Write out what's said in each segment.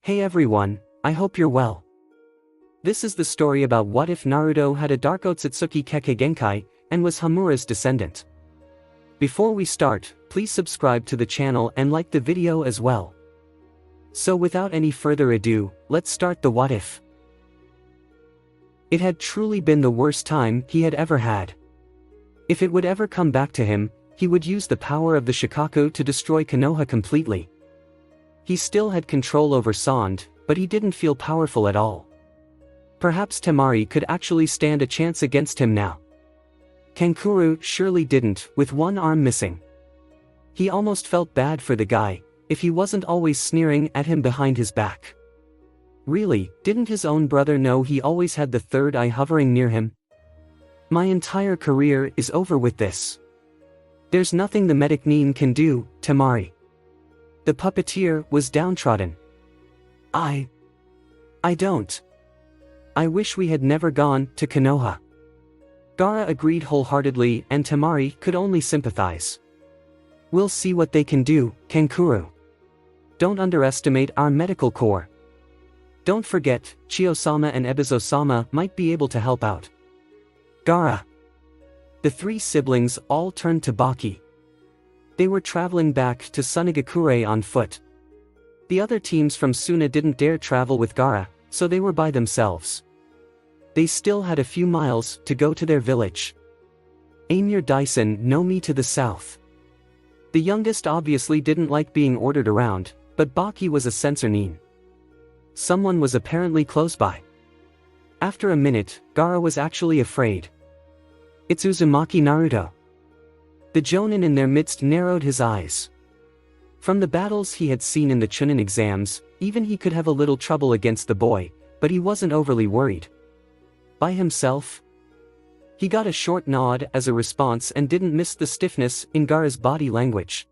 Hey everyone, I hope you're well. This is the story about what if Naruto had a dark Otsutsuki Kekkei Genkai, and was Hamura's descendant. Before we start, please subscribe to the channel and like the video as well. So without any further ado, let's start the what if. It had truly been the worst time he had ever had. If it would ever come back to him, he would use the power of the Shikaku to destroy Konoha completely. He still had control over Sand, but he didn't feel powerful at all. Perhaps Temari could actually stand a chance against him now. Kankuro surely didn't, with one arm missing. He almost felt bad for the guy, if he wasn't always sneering at him behind his back. Really, didn't his own brother know he always had the third eye hovering near him? My entire career is over with this. There's nothing the medic Nin can do, Temari. The puppeteer was downtrodden. I don't. I wish we had never gone to Konoha. Gaara agreed wholeheartedly and Temari could only sympathize. We'll see what they can do, Kankuro. Don't underestimate our medical corps. Don't forget, Chiyo-sama and Ebizo-sama might be able to help out. Gaara. The three siblings all turned to Baki. They were traveling back to Sunagakure on foot. The other teams from Suna didn't dare travel with Gaara, so they were by themselves. They still had a few miles to go to their village. Amir Dyson no me to the south. The youngest obviously didn't like being ordered around, but Baki was a sensor Nin. Someone was apparently close by. After a minute, Gaara was actually afraid. It's Uzumaki Naruto. The Jonin in their midst narrowed his eyes. From the battles he had seen in the Chunin exams, even he could have a little trouble against the boy, but he wasn't overly worried. By himself? He got a short nod as a response and didn't miss the stiffness in Gaara's body language.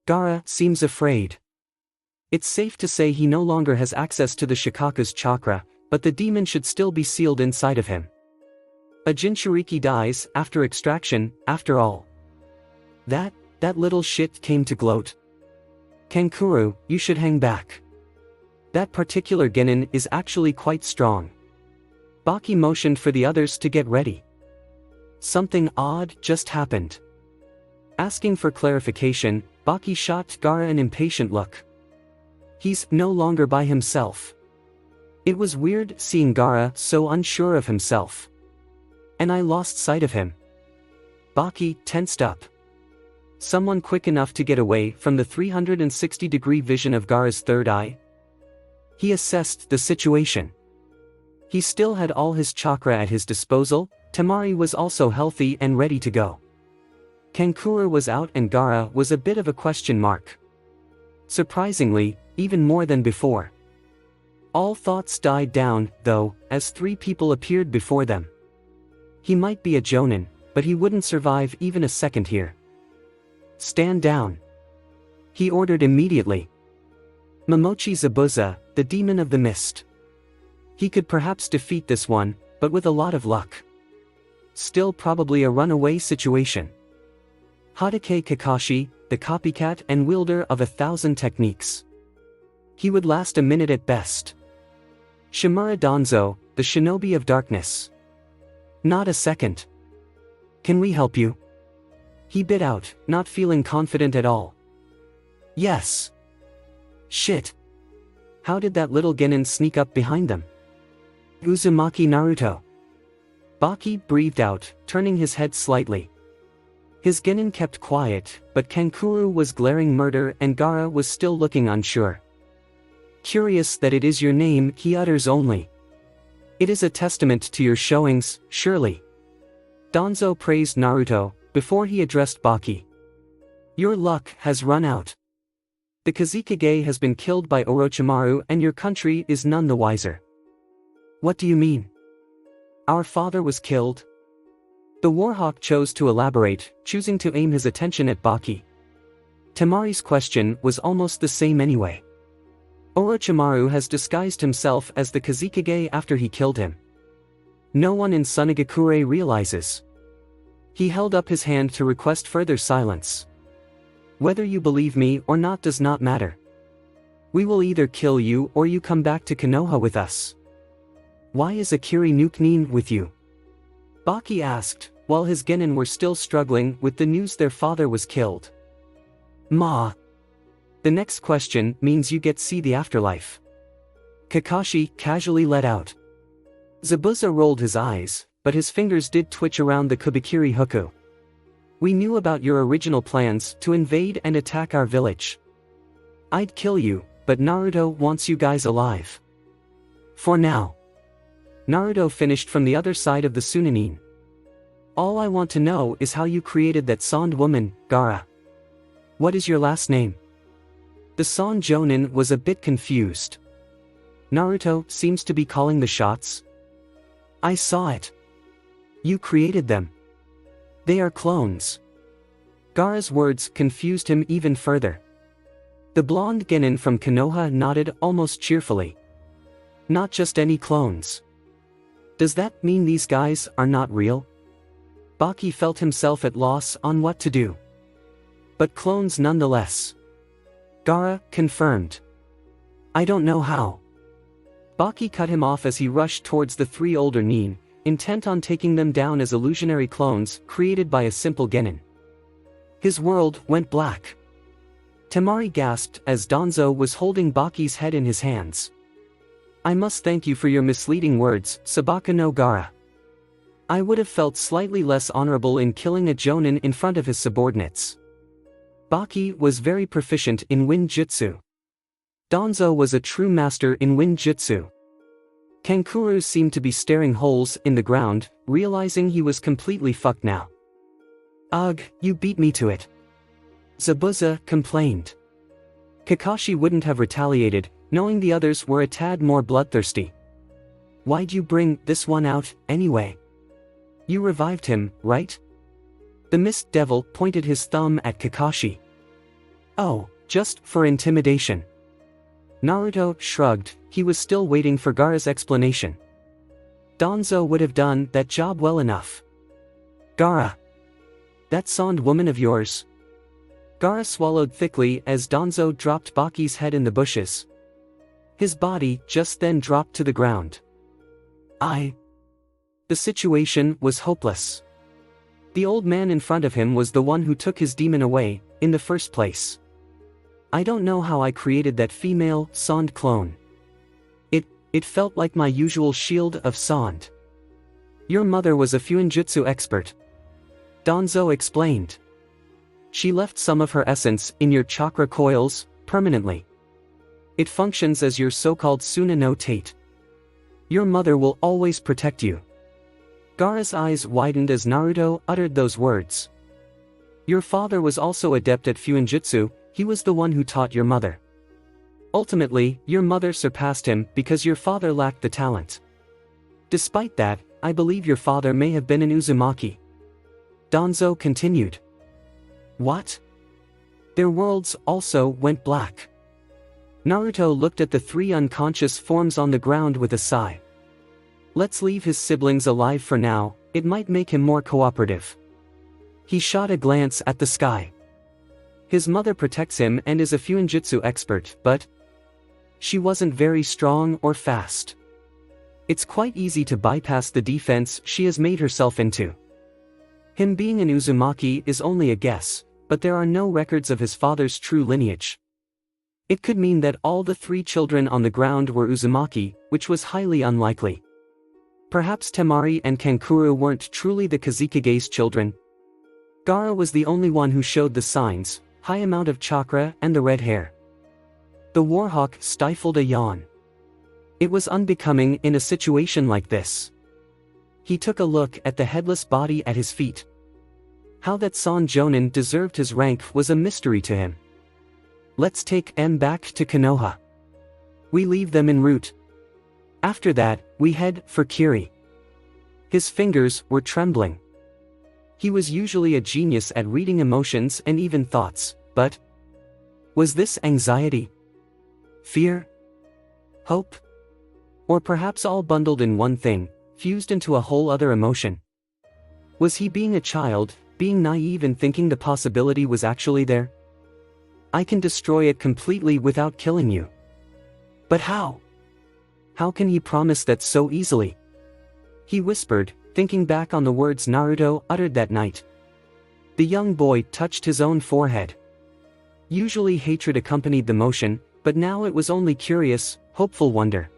Gaara seems afraid. It's safe to say he no longer has access to the Shikaku's chakra, but the demon should still be sealed inside of him. A Jinchuriki dies after extraction, after all. That little shit came to gloat. Kankuro, you should hang back. That particular genin is actually quite strong. Baki motioned for the others to get ready. Something odd just happened. Asking for clarification, Baki shot Gaara an impatient look. He's no longer by himself. It was weird seeing Gaara so unsure of himself. And I lost sight of him. Baki tensed up. Someone quick enough to get away from the 360-degree vision of Gaara's third eye? He assessed the situation. He still had all his chakra at his disposal. Temari was also healthy and ready to go. Kankuro was out and Gaara was a bit of a question mark. Surprisingly, even more than before. All thoughts died down, though, as three people appeared before them. He might be a Jonin, but he wouldn't survive even a second here. Stand down. He ordered immediately. Momochi Zabuza, the demon of the mist. He could perhaps defeat this one, but with a lot of luck. Still probably a runaway situation. Hatake Kakashi, the copycat and wielder of 1,000 techniques. He would last a minute at best. Shimura Danzo, the shinobi of darkness. Not a second. Can we help you? He bit out, not feeling confident at all. Yes. Shit. How did that little genin sneak up behind them? Uzumaki Naruto. Baki breathed out, turning his head slightly. His genin kept quiet, but Kankuro was glaring murder and Gaara was still looking unsure. Curious that it is your name, he utters only. It is a testament to your showings, surely. Danzo praised Naruto, before he addressed Baki. Your luck has run out. The Kazekage has been killed by Orochimaru and your country is none the wiser. What do you mean? Our father was killed? The Warhawk chose to elaborate, choosing to aim his attention at Baki. Temari's question was almost the same anyway. Orochimaru has disguised himself as the Kazekage after he killed him. No one in Sunagakure realizes. He held up his hand to request further silence. Whether you believe me or not does not matter. We will either kill you or you come back to Konoha with us. Why is Akiri Nukenin with you? Baki asked, while his genin were still struggling with the news their father was killed. Ma. The next question means you get see the afterlife. Kakashi casually let out. Zabuza rolled his eyes, but his fingers did twitch around the Kubikiri Huku. We knew about your original plans to invade and attack our village. I'd kill you, but Naruto wants you guys alive. For now. Naruto finished from the other side of the Sunanin. All I want to know is how you created that Sand woman, Gaara. What is your last name? The Sand Jonin was a bit confused. Naruto seems to be calling the shots. I saw it. You created them. They are clones. Gaara's words confused him even further. The blonde genin from Konoha nodded almost cheerfully. Not just any clones. Does that mean these guys are not real? Baki felt himself at loss on what to do. But clones nonetheless. Gaara confirmed. I don't know how. Baki cut him off as he rushed towards the three older nin, intent on taking them down as illusionary clones created by a simple genin. His world went black. Temari gasped as Danzo was holding Baki's head in his hands. I must thank you for your misleading words, Sabaka no Gaara. I would have felt slightly less honorable in killing a jonin in front of his subordinates. Baki was very proficient in wind jutsu. Danzo was a true master in wind jutsu. Kankuro seemed to be staring holes in the ground, realizing he was completely fucked now. Ugh, you beat me to it. Zabuza complained. Kakashi wouldn't have retaliated, knowing the others were a tad more bloodthirsty. Why'd you bring this one out, anyway? You revived him, right? The Mist Devil pointed his thumb at Kakashi. Oh, just for intimidation. Naruto shrugged, he was still waiting for Gaara's explanation. Danzo would have done that job well enough. Gaara. That Sand woman of yours? Gaara swallowed thickly as Danzo dropped Baki's head in the bushes. His body just then dropped to the ground. The situation was hopeless. The old man in front of him was the one who took his demon away, in the first place. I don't know how I created that female, Sand clone. It felt like my usual shield of Sand. Your mother was a Fuinjutsu expert. Danzo explained. She left some of her essence in your chakra coils, permanently. It functions as your so-called Suna no Tate. Your mother will always protect you. Gaara's eyes widened as Naruto uttered those words. Your father was also adept at Fuinjutsu, he was the one who taught your mother. Ultimately, your mother surpassed him because your father lacked the talent. Despite that, I believe your father may have been an Uzumaki. Danzo continued. What? Their worlds also went black. Naruto looked at the three unconscious forms on the ground with a sigh. Let's leave his siblings alive for now, it might make him more cooperative. He shot a glance at the sky. His mother protects him and is a Fuinjutsu expert, but she wasn't very strong or fast. It's quite easy to bypass the defense she has made herself into. Him being an Uzumaki is only a guess, but there are no records of his father's true lineage. It could mean that all the three children on the ground were Uzumaki, which was highly unlikely. Perhaps Temari and Kankuro weren't truly the Kazekage's children. Gaara was the only one who showed the signs, high amount of chakra and the red hair. The Warhawk stifled a yawn. It was unbecoming in a situation like this. He took a look at the headless body at his feet. How that Sand Jonin deserved his rank was a mystery to him. Let's take M back to Konoha. We leave them en route. After that, we head for Kiri. His fingers were trembling. He was usually a genius at reading emotions and even thoughts, but was this anxiety? Fear? Hope? Or perhaps all bundled in one thing, fused into a whole other emotion? Was he being a child, being naive and thinking the possibility was actually there? I can destroy it completely without killing you. But how? How can he promise that so easily? He whispered, thinking back on the words Naruto uttered that night. The young boy touched his own forehead. Usually hatred accompanied the motion, but now it was only curious, hopeful wonder.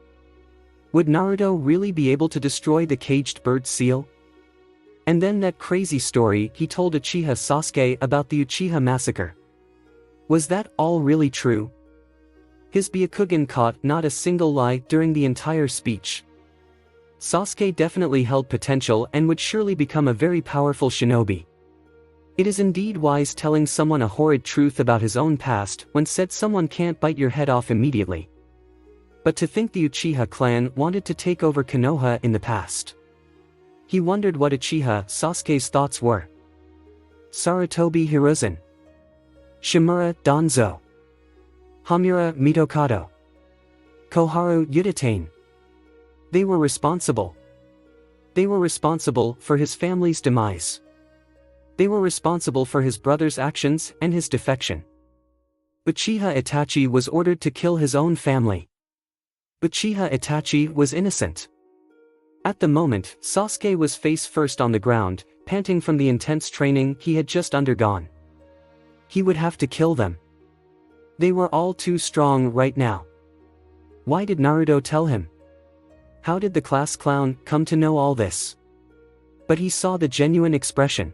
Would Naruto really be able to destroy the caged bird seal? And then that crazy story he told Uchiha Sasuke about the Uchiha massacre. Was that all really true? His Byakugan caught not a single lie during the entire speech. Sasuke definitely held potential and would surely become a very powerful shinobi. It is indeed wise telling someone a horrid truth about his own past when said someone can't bite your head off immediately. But to think the Uchiha clan wanted to take over Konoha in the past. He wondered what Uchiha Sasuke's thoughts were. Sarutobi Hiruzen. Shimura Danzo. Hamura Mitokado. Koharu Yuditane. They were responsible. They were responsible for his family's demise. They were responsible for his brother's actions and his defection. Uchiha Itachi was ordered to kill his own family. Uchiha Itachi was innocent. At the moment, Sasuke was face first on the ground, panting from the intense training he had just undergone. He would have to kill them. They were all too strong right now. Why did Naruto tell him? How did the class clown come to know all this? But he saw the genuine expression.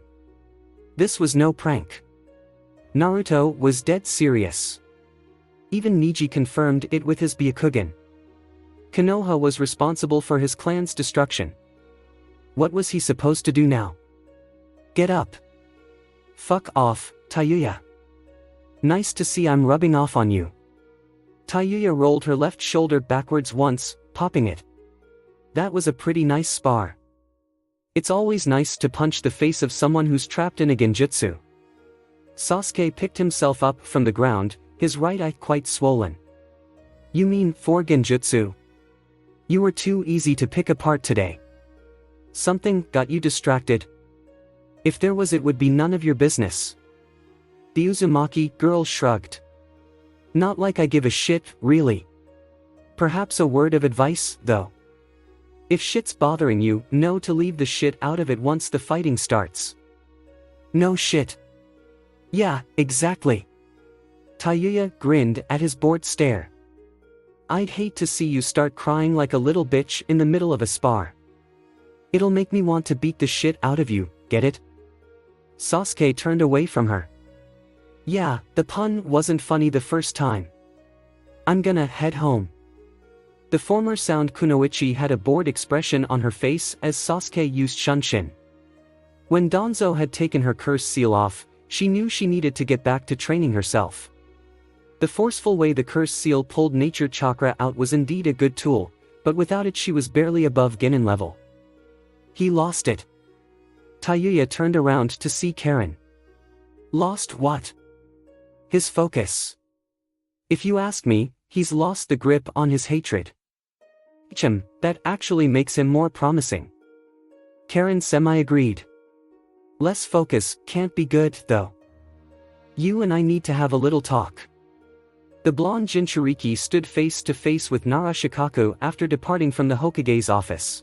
This was no prank. Naruto was dead serious. Even Neji confirmed it with his Byakugan. Konoha was responsible for his clan's destruction. What was he supposed to do now? Get up. Fuck off, Tayuya. Nice to see I'm rubbing off on you. Tayuya rolled her left shoulder backwards once, popping it. That was a pretty nice spar. It's always nice to punch the face of someone who's trapped in a genjutsu. Sasuke picked himself up from the ground, his right eye quite swollen. You mean 4 genjutsu? You were too easy to pick apart today. Something got you distracted. If there was, it would be none of your business. The Uzumaki girl shrugged. Not like I give a shit, really. Perhaps a word of advice, though. If shit's bothering you, know to leave the shit out of it once the fighting starts. No shit. Yeah, exactly. Tayuya grinned at his bored stare. I'd hate to see you start crying like a little bitch in the middle of a spar. It'll make me want to beat the shit out of you, get it? Sasuke turned away from her. Yeah, the pun wasn't funny the first time. I'm gonna head home. The former sound Kunoichi had a bored expression on her face as Sasuke used Shunshin. When Danzo had taken her curse seal off, she knew she needed to get back to training herself. The forceful way the curse seal pulled nature chakra out was indeed a good tool, but without it she was barely above Genin level. He lost it. Tayuya turned around to see Karen. Lost what? His focus. If you ask me, he's lost the grip on his hatred. That actually makes him more promising. Karen semi-agreed. Less focus can't be good, though. You and I need to have a little talk. The blonde Jinchuriki stood face to face with Nara Shikaku after departing from the Hokage's office.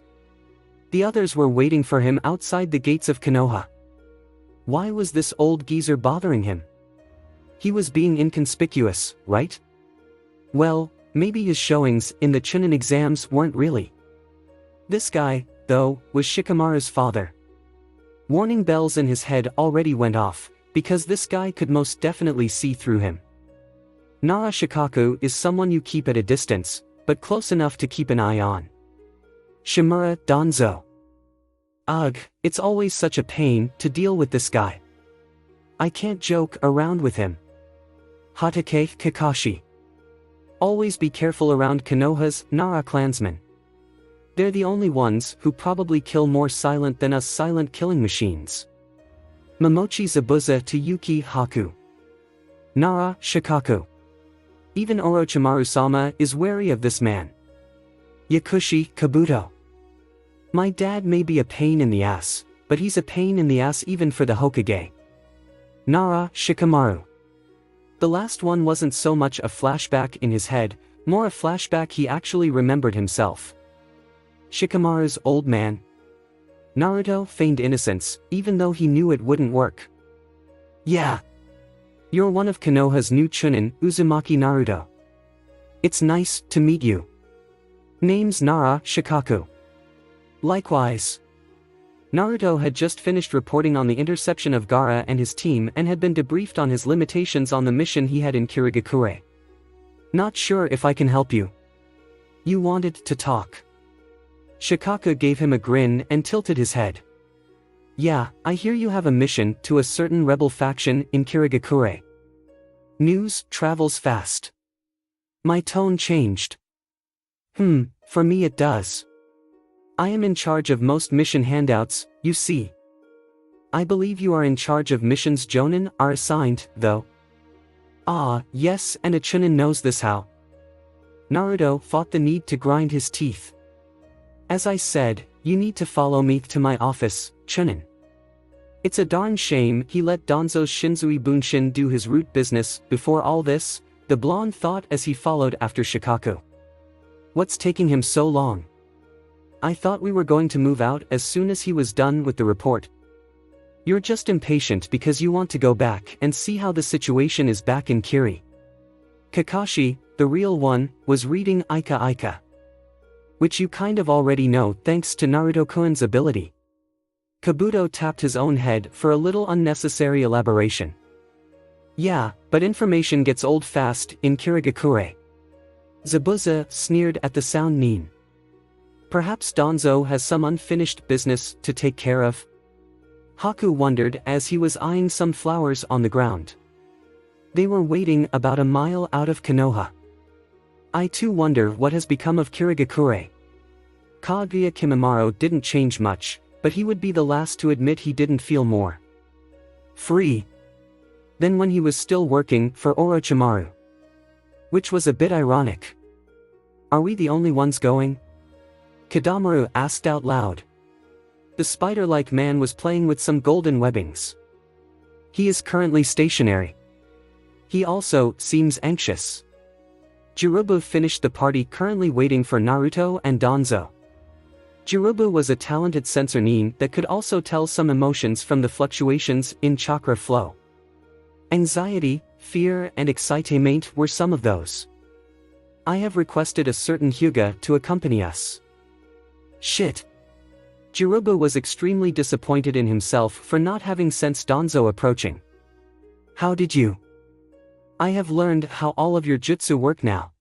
The others were waiting for him outside the gates of Konoha. Why was this old geezer bothering him? He was being inconspicuous, right? Well, maybe his showings in the Chunin exams weren't really. This guy, though, was Shikamaru's father. Warning bells in his head already went off, because this guy could most definitely see through him. Nara Shikaku is someone you keep at a distance, but close enough to keep an eye on. Shimura Danzo. Ugh, it's always such a pain to deal with this guy. I can't joke around with him. Hatake Kakashi. Always be careful around Konoha's Nara clansmen. They're the only ones who probably kill more silent than us silent killing machines. Momochi Zabuza to Yuki Haku. Nara Shikaku. Even Orochimaru-sama is wary of this man. Yakushi Kabuto. My dad may be a pain in the ass, but he's a pain in the ass even for the Hokage. Nara Shikamaru. The last one wasn't so much a flashback in his head, More a flashback, he actually remembered himself. Shikamaru's old man. Naruto feigned innocence, even though he knew it wouldn't work. Yeah. You're one of Konoha's new Chunin, Uzumaki Naruto. It's nice to meet you. Name's Nara Shikaku. Likewise. Naruto had just finished reporting on the interception of Gaara and his team and had been debriefed on his limitations on the mission he had in Kyuubi. Not sure if I can help you. You wanted to talk. Shikaku gave him a grin and tilted his head. Yeah, I hear you have a mission to a certain rebel faction in Kyuubi. News travels fast. My tone changed. For me it does. I am in charge of most mission handouts, you see. I believe you are in charge of missions Jonin are assigned, though. Ah, yes, and a Chunin knows this how. Naruto fought the need to grind his teeth. As I said, you need to follow me to my office, Chunin. It's a darn shame he let Danzo's Shinzui Bunshin do his root business before all this, the blonde thought as he followed after Shikaku. What's taking him so long? I thought we were going to move out as soon as he was done with the report. You're just impatient because you want to go back and see how the situation is back in Kiri. Kakashi, the real one, was reading Ika Ika. Which you kind of already know thanks to Naruto-kun's ability. Kabuto tapped his own head for a little unnecessary elaboration. Yeah, but information gets old fast in Kirigakure. Zabuza sneered at the sound Nin. Perhaps Danzo has some unfinished business to take care of? Haku wondered as he was eyeing some flowers on the ground. They were waiting about a mile out of Konoha. I too wonder what has become of Kirigakure. Kaguya Kimimaro didn't change much, but he would be the last to admit he didn't feel more free than when he was still working for Orochimaru. Which was a bit ironic. Are we the only ones going? Kidamaru asked out loud. The spider-like man was playing with some golden webbings. He is currently stationary. He also seems anxious. Jirubu finished the party currently waiting for Naruto and Danzo. Jirubu was a talented sensor nin that could also tell some emotions from the fluctuations in chakra flow. Anxiety, fear and excitement were some of those. I have requested a certain Hyuga to accompany us. Shit. Jirubu was extremely disappointed in himself for not having sensed Danzo approaching. How did you? I have learned how all of your jutsu work now.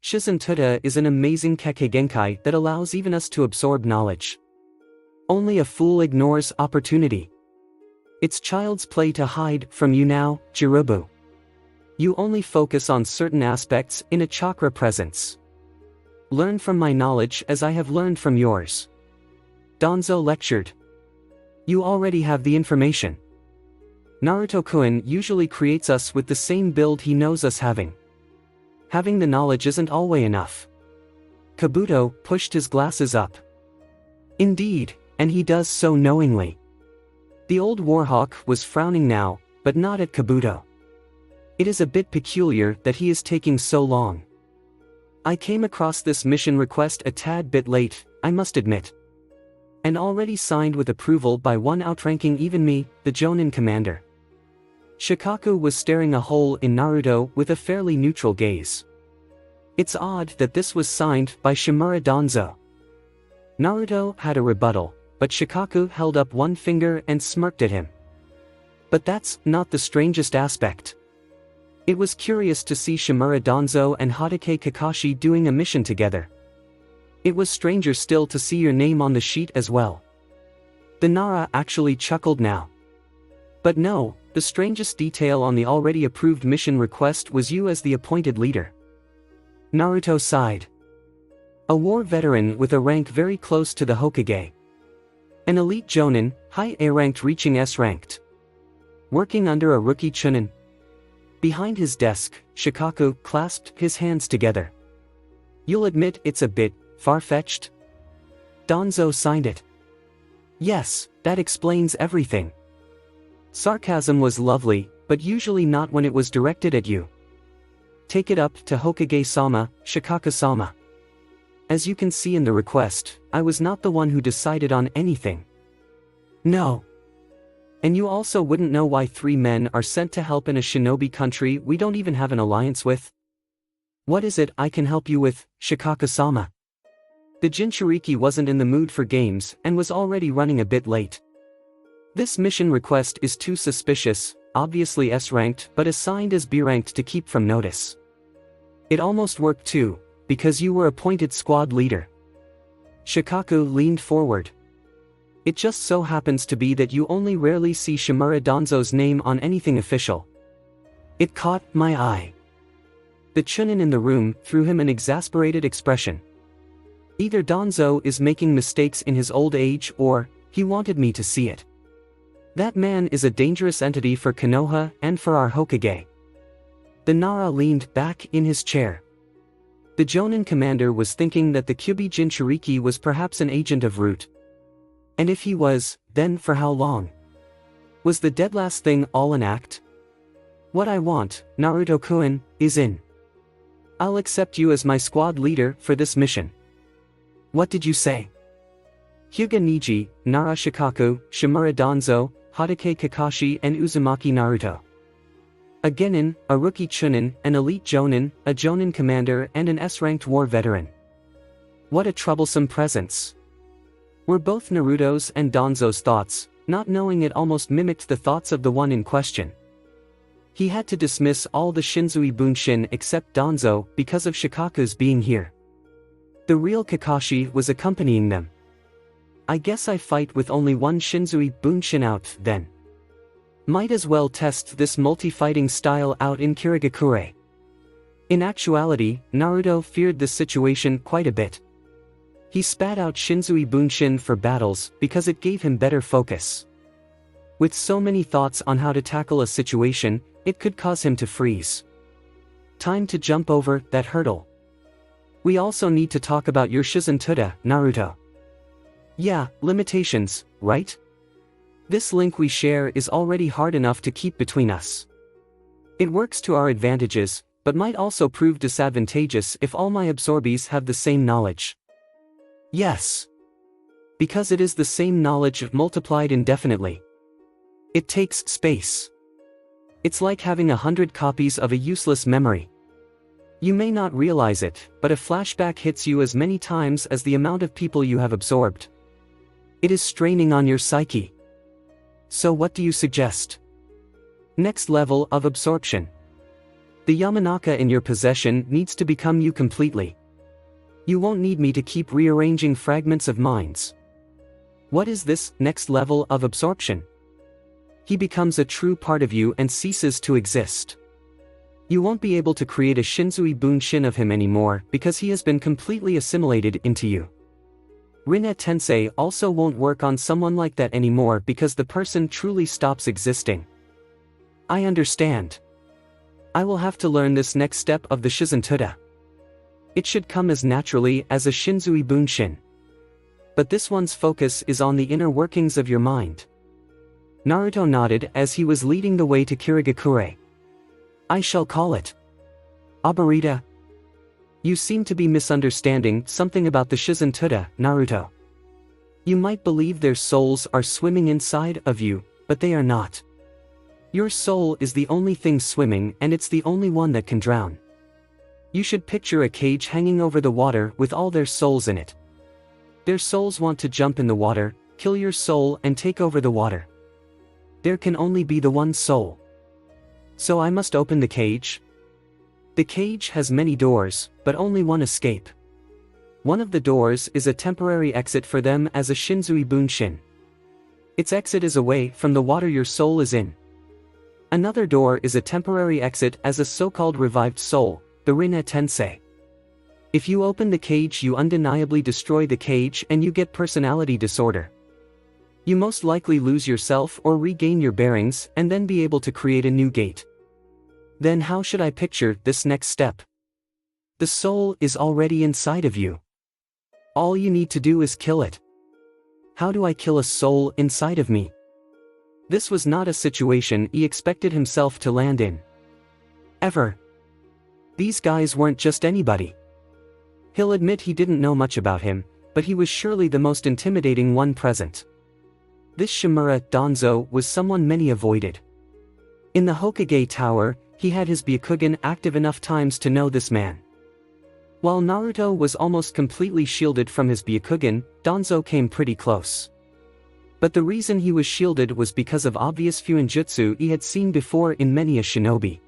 Shizentuta is an amazing Kekkei Genkai that allows even us to absorb knowledge. Only a fool ignores opportunity. It's child's play to hide from you now, Jirubu. You only focus on certain aspects in a chakra presence. Learn from my knowledge as I have learned from yours. Danzo lectured. You already have the information. Naruto-kun usually creates us with the same build he knows us having. Having the knowledge isn't always enough. Kabuto pushed his glasses up. Indeed, and he does so knowingly. The old warhawk was frowning now, but not at Kabuto. It is a bit peculiar that he is taking so long. I came across this mission request a tad bit late, I must admit. And already signed with approval by one outranking even me, the Jonin commander. Shikaku was staring a hole in Naruto with a fairly neutral gaze. It's odd that this was signed by Shimura Danzo. Naruto had a rebuttal, but Shikaku held up one finger and smirked at him. But that's not the strangest aspect. It was curious to see Shimura Danzo and Hatake Kakashi doing a mission together. It was stranger still to see your name on the sheet as well. The Nara actually chuckled now. But no, the strangest detail on the already approved mission request was you as the appointed leader. Naruto sighed. A war veteran with a rank very close to the Hokage. An elite Jonin, high A-ranked reaching S-ranked. Working under a rookie Chunin. Behind his desk, Shikaku clasped his hands together. You'll admit it's a bit far-fetched? Danzo signed it. Yes, that explains everything. Sarcasm was lovely, but usually not when it was directed at you. take it up to Hokage-sama, Shikaka-sama. As you can see in the request, I was not the one who decided on anything. No. And you also wouldn't know why 3 men are sent to help in a shinobi country we don't even have an alliance with? What is it I can help you with, Shikaka-sama? The Jinchuriki wasn't in the mood for games and was already running a bit late. This mission request is too suspicious, obviously S-ranked but assigned as B-ranked to keep from notice. It almost worked too, because you were appointed squad leader. Shikaku leaned forward. It just so happens to be that you only rarely see Shimura Danzo's name on anything official. It caught my eye. The chunin in the room threw him an exasperated expression. Either Danzo is making mistakes in his old age or, he wanted me to see it. That man is a dangerous entity for Konoha and for our Hokage. The Nara leaned back in his chair. The Jonin commander was thinking that the Kyuubi Jinchuriki was perhaps an agent of Root. And if he was, then for how long? Was the dead last thing all an act? What I want, Naruto-kun, is in. I'll accept you as my squad leader for this mission. What did you say? Hyuga Niji, Nara Shikaku, Shimura Danzo, Hatake Kakashi and Uzumaki Naruto. A genin, a rookie chunin, an elite jonin, a jonin commander and an S-ranked war veteran. What a troublesome presence. Were both Naruto's and Danzo's thoughts, not knowing it almost mimicked the thoughts of the one in question. He had to dismiss all the Shinzui Bunshin except Danzo because of Shikaku's being here. The real Kakashi was accompanying them. I guess I fight with only one Shinzui Bunshin out, then. Might as well test this multi-fighting style out in Kirigakure. In actuality, Naruto feared this situation quite a bit. He spat out Shinzui Bunshin for battles because it gave him better focus. With so many thoughts on how to tackle a situation, it could cause him to freeze. Time to jump over that hurdle. We also need to talk about your Shizentuda, Naruto. Yeah, limitations, right? This link we share is already hard enough to keep between us. It works to our advantages, but might also prove disadvantageous if all my absorbees have the same knowledge. Yes. Because it is the same knowledge multiplied indefinitely. It takes space. It's like having 100 copies of a useless memory. You may not realize it, but a flashback hits you as many times as the amount of people you have absorbed. It is straining on your psyche. So what do you suggest? Next level of absorption. The Yamanaka in your possession needs to become you completely. You won't need me to keep rearranging fragments of minds. What is this next level of absorption? He becomes a true part of you and ceases to exist. You won't be able to create a Shinzui Bunshin of him anymore because he has been completely assimilated into you. Rinne Tensei also won't work on someone like that anymore because the person truly stops existing. I understand. I will have to learn this next step of the Shizentuda. It should come as naturally as a Shinzui Bunshin. But this one's focus is on the inner workings of your mind. Naruto nodded as he was leading the way to Kirigakure. I shall call it Abarita. You seem to be misunderstanding something about the Shizentuda, Naruto. You might believe their souls are swimming inside of you, but they are not. Your soul is the only thing swimming and it's the only one that can drown. You should picture a cage hanging over the water with all their souls in it. Their souls want to jump in the water, kill your soul and take over the water. There can only be the one soul. So I must open the cage? The cage has many doors, but only one escape. One of the doors is a temporary exit for them as a Shinzui Bunshin. Its exit is away from the water your soul is in. Another door is a temporary exit as a so-called revived soul, the Rinne Tensei. If you open the cage you undeniably destroy the cage and you get personality disorder. You most likely lose yourself or regain your bearings and then be able to create a new gate. Then how should I picture this next step? The soul is already inside of you. All you need to do is kill it. How do I kill a soul inside of me? This was not a situation he expected himself to land in. Ever. These guys weren't just anybody. He'll admit he didn't know much about him, but he was surely the most intimidating one present. This Shimura, Danzo, was someone many avoided. In the Hokage Tower, he had his Byakugan active enough times to know this man. While Naruto was almost completely shielded from his Byakugan, Danzo came pretty close. But the reason he was shielded was because of obvious Fuuin jutsu he had seen before in many a shinobi.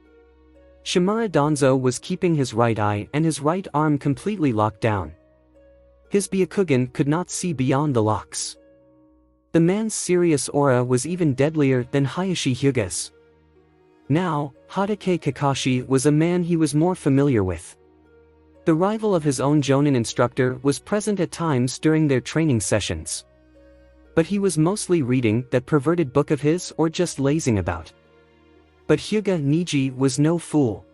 Shimura Danzo was keeping his right eye and his right arm completely locked down. His Byakugan could not see beyond the locks. The man's serious aura was even deadlier than Hayashi Hyuga's. Now, Hatake Kakashi was a man he was more familiar with. The rival of his own Jonin instructor was present at times during their training sessions. But he was mostly reading that perverted book of his or just lazing about. But Hyuga Niji was no fool.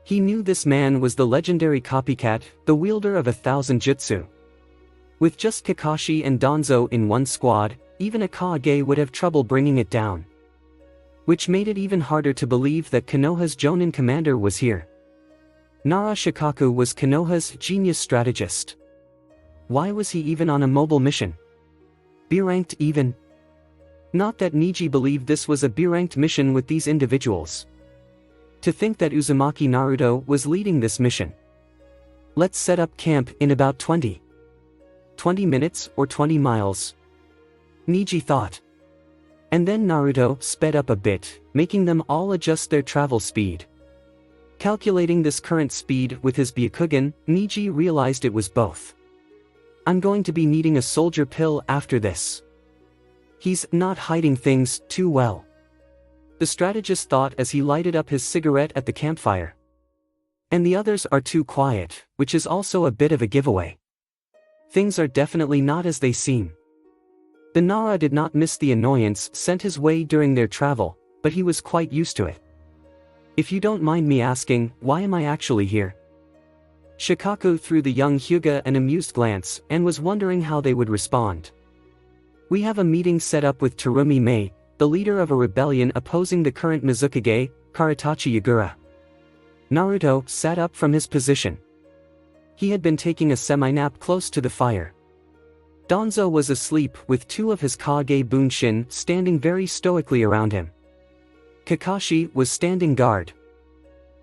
He knew this man was the legendary copycat, the wielder of 1,000 jutsu. With just Kakashi and Danzo in one squad, even a Kage would have trouble bringing it down. Which made it even harder to believe that Konoha's Jonin commander was here. Nara Shikaku was Konoha's genius strategist. Why was he even on a mobile mission? B-ranked even? Not that Niji believed this was a B-ranked mission with these individuals. To think that Uzumaki Naruto was leading this mission. Let's set up camp in about 20 minutes or 20 miles. Niji thought. And then Naruto sped up a bit, making them all adjust their travel speed. Calculating this current speed with his Byakugan, Niji realized it was both. I'm going to be needing a soldier pill after this. He's not hiding things too well. The strategist thought as he lighted up his cigarette at the campfire. And the others are too quiet, which is also a bit of a giveaway. Things are definitely not as they seem. The Nara did not miss the annoyance sent his way during their travel, but he was quite used to it. If you don't mind me asking, why am I actually here? Shikaku threw the young Hyuga an amused glance and was wondering how they would respond. We have a meeting set up with Terumi Mei, the leader of a rebellion opposing the current Mizukage, Karatachi Yagura. Naruto sat up from his position. He had been taking a semi-nap close to the fire. Danzo was asleep with two of his Kage Bunshin standing very stoically around him. Kakashi was standing guard.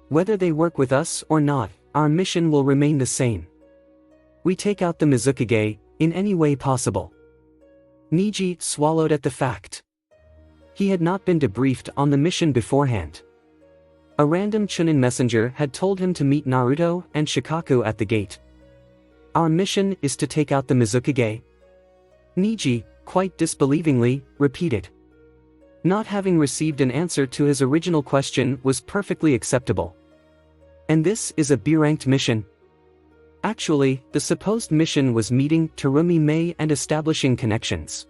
Whether they work with us or not, our mission will remain the same. We take out the Mizukage, in any way possible. Niji swallowed at the fact. He had not been debriefed on the mission beforehand. A random Chunin messenger had told him to meet Naruto and Shikaku at the gate. Our mission is to take out the Mizukage? Niji, quite disbelievingly, repeated. Not having received an answer to his original question was perfectly acceptable. And this is a B-ranked mission? Actually, the supposed mission was meeting Terumi Mei and establishing connections.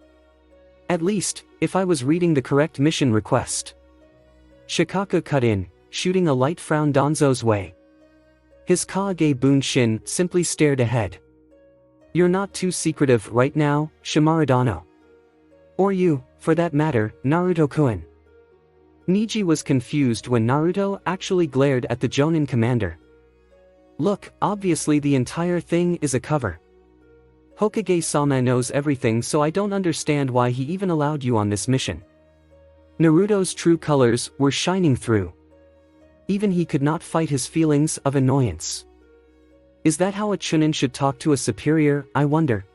At least, if I was reading the correct mission request. Shikaku cut in, shooting a light frown Danzo's way. His Kage Bunshin simply stared ahead. You're not too secretive right now, Shimaradano. Or you, for that matter, Naruto-kun. Niji was confused when Naruto actually glared at the Jonin commander. Look, obviously the entire thing is a cover. Hokage-sama knows everything, so I don't understand why he even allowed you on this mission. Naruto's true colors were shining through. Even he could not fight his feelings of annoyance. Is that how a Chunin should talk to a superior, I wonder?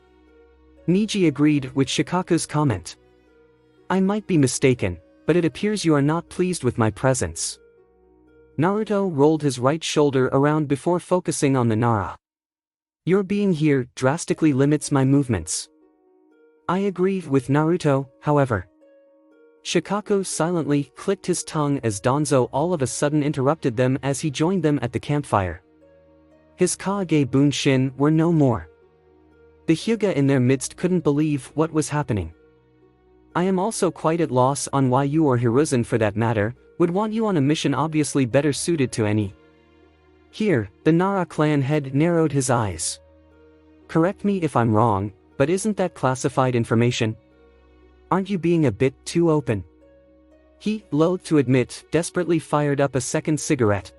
Niji agreed with Shikaku's comment. I might be mistaken, but it appears you are not pleased with my presence. Naruto rolled his right shoulder around before focusing on the Nara. Your being here drastically limits my movements. I agree with Naruto, however. Shikaku silently clicked his tongue as Danzo all of a sudden interrupted them as he joined them at the campfire. His Kage Bunshin were no more. The Hyuga in their midst couldn't believe what was happening. I am also quite at loss on why you or Hiruzen for that matter, would want you on a mission obviously better suited to any. Here, the Nara clan head narrowed his eyes. Correct me if I'm wrong, but isn't that classified information? Aren't you being a bit too open? He, loath to admit, desperately fired up a second cigarette.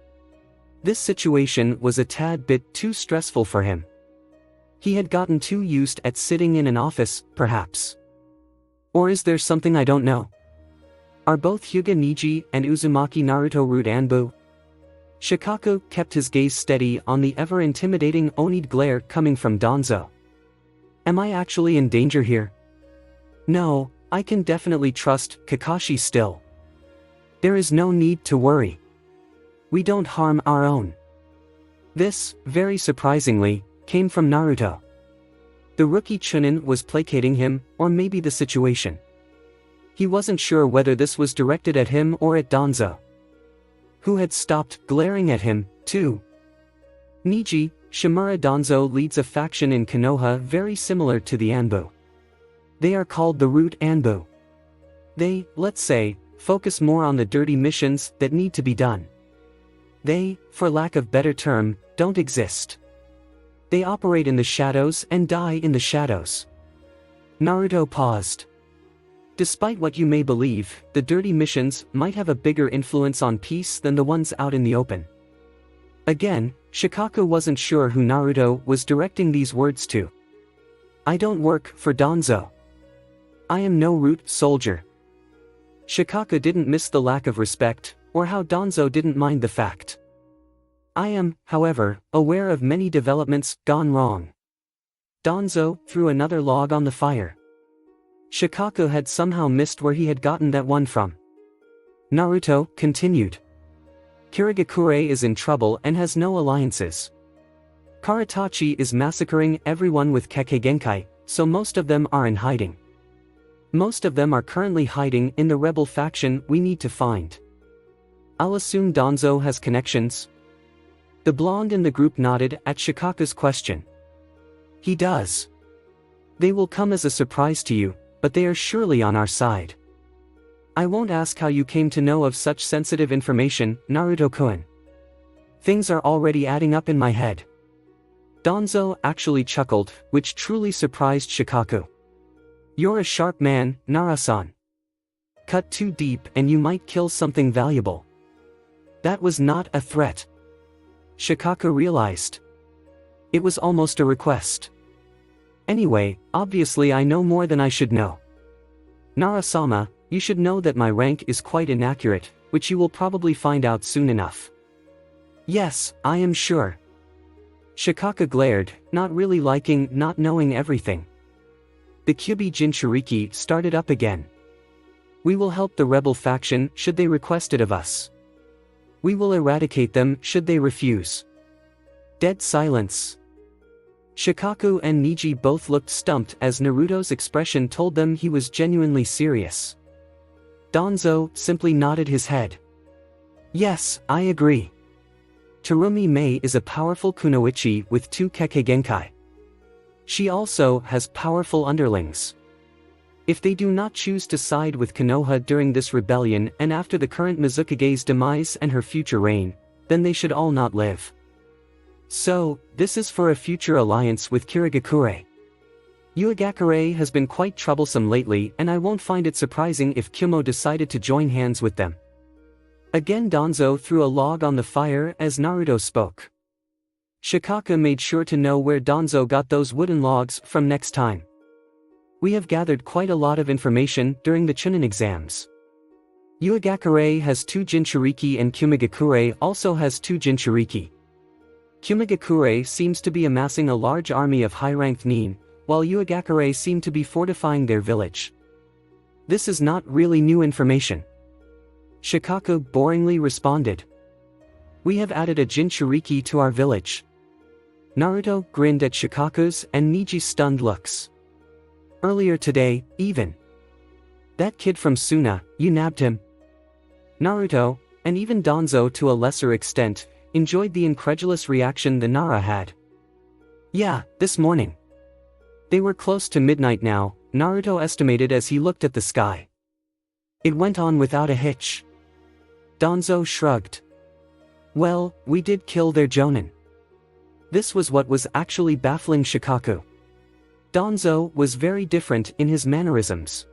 This situation was a tad bit too stressful for him. He had gotten too used at sitting in an office, perhaps. Or is there something I don't know? Are both Hyuga Niji and Uzumaki Naruto root Anbu? Shikaku kept his gaze steady on the ever-intimidating Onid glare coming from Danzo. Am I actually in danger here? No, I can definitely trust Kakashi still. There is no need to worry. We don't harm our own. This, very surprisingly, came from Naruto. The rookie Chunin was placating him, or maybe the situation. He wasn't sure whether this was directed at him or at Danzo, who had stopped glaring at him, too. Niji, Shimura Danzo leads a faction in Konoha very similar to the Anbu. They are called the Root Anbu. They, let's say, focus more on the dirty missions that need to be done. They, for lack of better term, don't exist. They operate in the shadows and die in the shadows. Naruto paused. Despite what you may believe, the dirty missions might have a bigger influence on peace than the ones out in the open. Again, Shikaku wasn't sure who Naruto was directing these words to. I don't work for Danzo. I am no root soldier. Shikaku didn't miss the lack of respect, or how Danzo didn't mind the fact. I am, however, aware of many developments gone wrong. Danzo threw another log on the fire. Shikaku had somehow missed where he had gotten that one from. Naruto continued. Kirigakure is in trouble and has no alliances. Karatachi is massacring everyone with Kekkei Genkai, so most of them are in hiding. Most of them are currently hiding in the rebel faction we need to find. I'll assume Danzo has connections. The blonde in the group nodded at Shikaku's question. He does. They will come as a surprise to you, but they are surely on our side. I won't ask how you came to know of such sensitive information, Naruto-kun. Things are already adding up in my head. Danzo actually chuckled, which truly surprised Shikaku. You're a sharp man, Nara-san. Cut too deep and you might kill something valuable. That was not a threat. Shikaku realized. It was almost a request. Anyway, obviously I know more than I should know. Nara-sama, you should know that my rank is quite inaccurate, which you will probably find out soon enough. Yes, I am sure. Shikaku glared, not really liking not knowing everything. The Kyuubi Jinchuriki started up again. We will help the rebel faction should they request it of us. We will eradicate them should they refuse. Dead silence. Shikaku and Niji both looked stumped as Naruto's expression told them he was genuinely serious. Danzo simply nodded his head. Yes, I agree. Terumi Mei is a powerful kunoichi with 2 Kekkei Genkai. She also has powerful underlings. If they do not choose to side with Konoha during this rebellion and after the current Mizukage's demise and her future reign, then they should all not live. So, this is for a future alliance with Kirigakure. Uegakure has been quite troublesome lately and I won't find it surprising if Kyumo decided to join hands with them. Again Danzo threw a log on the fire as Naruto spoke. Shikaku made sure to know where Danzo got those wooden logs from next time. We have gathered quite a lot of information during the Chunin exams. Uegakure has 2 Jinchuriki and Kumigakure also has 2 Jinchuriki. Kumigakure seems to be amassing a large army of high-ranked nin, while Uegakure seem to be fortifying their village. This is not really new information. Shikaku boringly responded. We have added a Jinchuriki to our village. Naruto grinned at Shikaku's and Niji's stunned looks. Earlier today, even. That kid from Suna, you nabbed him? Naruto, and even Danzo to a lesser extent, enjoyed the incredulous reaction the Nara had. Yeah, this morning. They were close to midnight now, Naruto estimated as he looked at the sky. It went on without a hitch. Danzo shrugged. Well, we did kill their Jonin. This was what was actually baffling Shikaku. Danzo was very different in his mannerisms.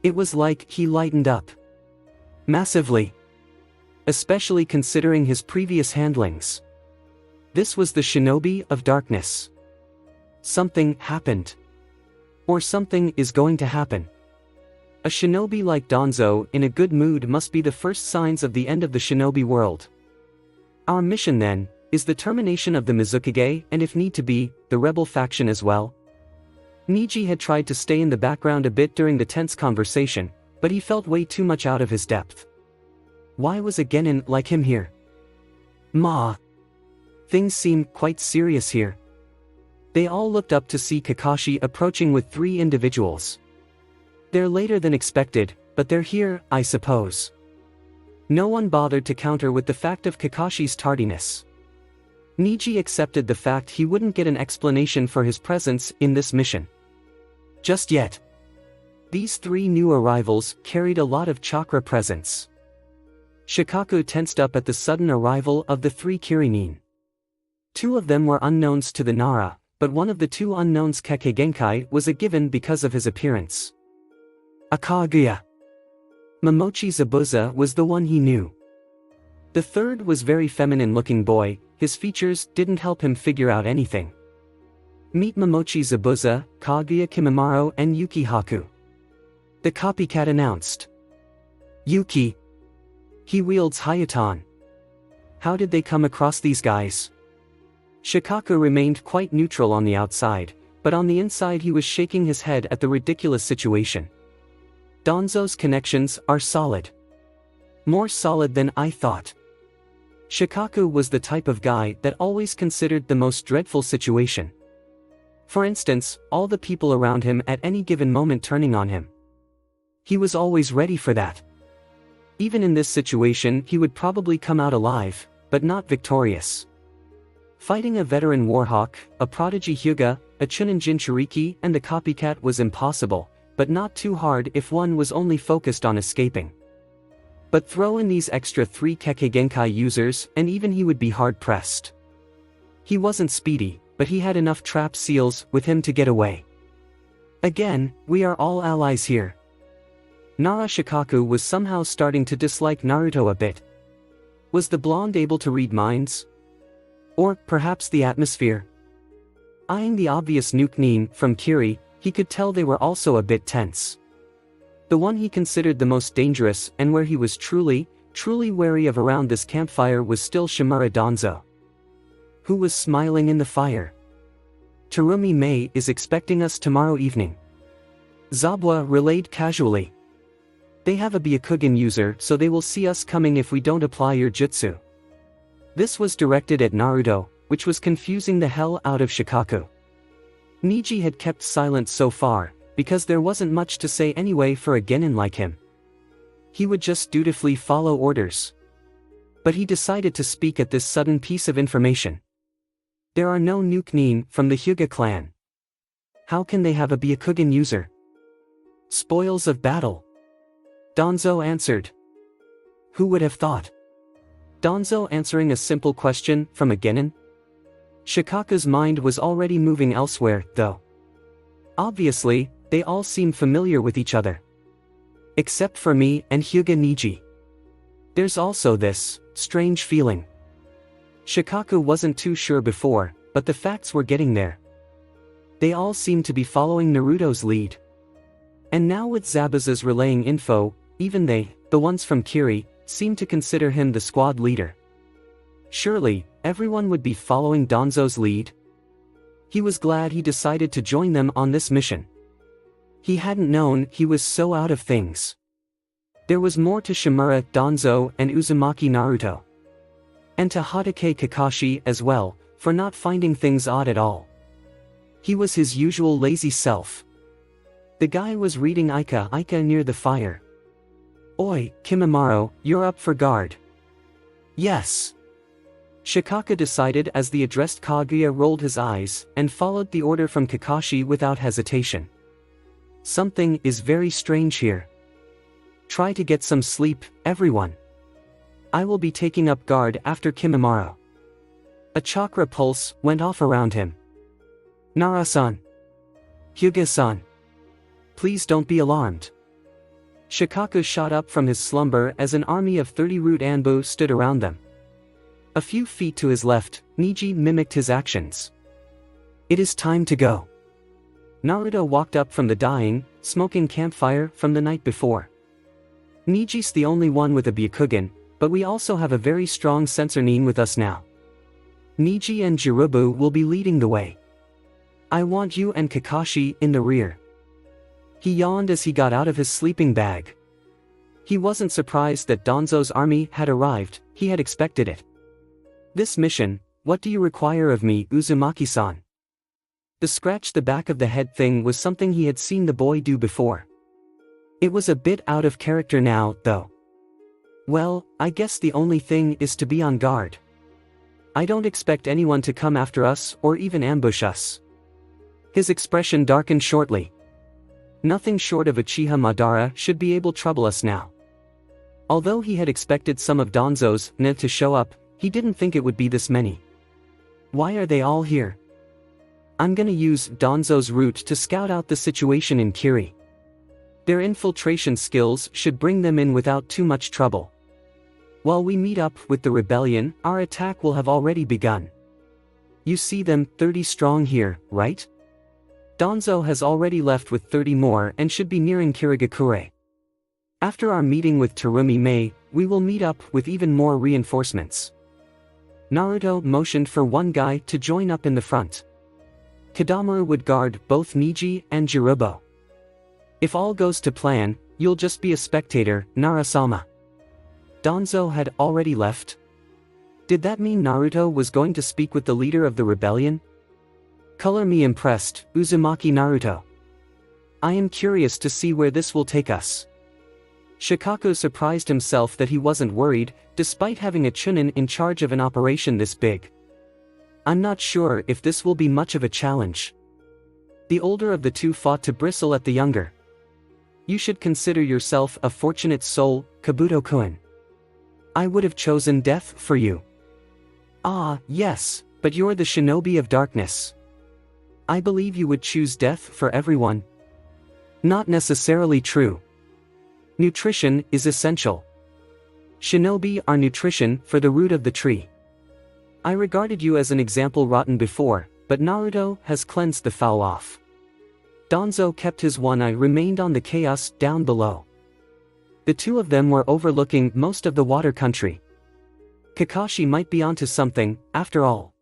It was like he lightened up. Massively. especially considering his previous handlings. This was the shinobi of darkness. Something happened. Or something is going to happen. A shinobi like Danzo in a good mood must be the first signs of the end of the shinobi world. Our mission then, is the termination of the Mizukage and if need to be, the rebel faction as well. Niji had tried to stay in the background a bit during the tense conversation, but he felt way too much out of his depth. Why was a genin like him here? Ma. Things seem quite serious here. They all looked up to see Kakashi approaching with 3 individuals. They're later than expected, but they're here, I suppose. No one bothered to counter with the fact of Kakashi's tardiness. Niji accepted the fact he wouldn't get an explanation for his presence in this mission. Just yet. These 3 new arrivals carried a lot of chakra presence. Shikaku tensed up at the sudden arrival of the 3 Kirinin. 2 of them were unknowns to the Nara, but one of the 2 unknowns Kekkei Genkai was a given because of his appearance. Akaguya. Momochi Zabuza was the one he knew. The third was very feminine-looking boy, his features didn't help him figure out anything. Meet Momochi Zabuza, Kaguya Kimimaro and Yuki Haku. The copycat announced. Yuki. He wields Hayatan. How did they come across these guys? Shikaku remained quite neutral on the outside, but on the inside he was shaking his head at the ridiculous situation. Danzo's connections are solid. More solid than I thought. Shikaku was the type of guy that always considered the most dreadful situation. For instance, all the people around him at any given moment turning on him. He was always ready for that. Even in this situation he would probably come out alive, but not victorious. Fighting a veteran warhawk, a prodigy Hyuga, a Chunin Jinchuriki and the copycat was impossible, but not too hard if one was only focused on escaping. But throw in these extra 3 Kekkei Genkai users and even he would be hard-pressed. He wasn't speedy, but he had enough trap seals with him to get away. Again, we are all allies here. Nara Shikaku was somehow starting to dislike Naruto a bit. Was the blonde able to read minds? Or, perhaps the atmosphere? Eyeing the obvious nuke from Kiri, he could tell they were also a bit tense. The one he considered the most dangerous and where he was truly wary of around this campfire was still Shimura Danzo. Who was smiling in the fire. Terumi Mei is expecting us tomorrow evening. Zabwa relayed casually. They have a Byakugan user so they will see us coming if we don't apply your jutsu. This was directed at Naruto, which was confusing the hell out of Shikaku. Niji had kept silent so far, because there wasn't much to say anyway for a genin like him. He would just dutifully follow orders. But he decided to speak at this sudden piece of information. There are no nuke from the Hyuga clan. How can they have a Byakugan user? Spoils of battle. Danzo answered. Who would have thought? Danzo answering a simple question from a genin? Shikaku's mind was already moving elsewhere, though. Obviously, they all seem familiar with each other. Except for me and Hyuga Niji. There's also this strange feeling. Shikaku wasn't too sure before, but the facts were getting there. They all seemed to be following Naruto's lead. And now with Zabuza's relaying info, even they, the ones from Kiri, seemed to consider him the squad leader. Surely, everyone would be following Danzo's lead? He was glad he decided to join them on this mission. He hadn't known he was so out of things. There was more to Shimura, Danzo, and Uzumaki Naruto. And to Hatake Kakashi as well, for not finding things odd at all. He was his usual lazy self. The guy was reading Ika near the fire. Oi, Kimimaro, you're up for guard. Yes. Shikaku decided as the addressed Kaguya rolled his eyes and followed the order from Kakashi without hesitation. Something is very strange here. Try to get some sleep, everyone. I will be taking up guard after Kimimaro. A chakra pulse went off around him. Nara-san. Hyuga-san. Please don't be alarmed. Shikako shot up from his slumber as an army of 30 root Anbo stood around them. A few feet to his left, Niji mimicked his actions. It is time to go. Naruto walked up from the dying, smoking campfire from the night before. Niji's the only one with a Byakugan, but we also have a very strong sensor nin with us now. Niji and Jirubu will be leading the way. I want you and Kakashi in the rear. He yawned as he got out of his sleeping bag. He wasn't surprised that Danzo's army had arrived, he had expected it. This mission, what do you require of me, Uzumaki-san? The scratch the back of the head thing was something he had seen the boy do before. It was a bit out of character now, though. Well, I guess the only thing is to be on guard. I don't expect anyone to come after us or even ambush us. His expression darkened shortly. Nothing short of Uchiha Madara should be able to trouble us now. Although he had expected some of Danzo's ne to show up, he didn't think it would be this many. Why are they all here? I'm gonna use Danzo's route to scout out the situation in Kiri. Their infiltration skills should bring them in without too much trouble. While we meet up with the rebellion, our attack will have already begun. You see them, 30 strong here, right? Danzo has already left with 30 more and should be nearing Kirigakure. After our meeting with Terumi Mei, we will meet up with even more reinforcements. Naruto motioned for one guy to join up in the front. Kadamaru would guard both Niji and Jirubo. If all goes to plan, you'll just be a spectator, Narasama. Danzo had already left. Did that mean Naruto was going to speak with the leader of the rebellion? Color me impressed, Uzumaki Naruto. I am curious to see where this will take us. Shikako surprised himself that he wasn't worried, despite having a Chunin in charge of an operation this big. I'm not sure if this will be much of a challenge. The older of the two fought to bristle at the younger. You should consider yourself a fortunate soul, Kabuto-kun. I would have chosen death for you. Ah, yes, but you're the shinobi of darkness. I believe you would choose death for everyone. Not necessarily true. Nutrition is essential. Shinobi are nutrition for the root of the tree. I regarded you as an example rotten before, but Naruto has cleansed the foul off. Danzo kept his one eye remained on the chaos down below. The two of them were overlooking most of the water country. Kakashi might be onto something, after all.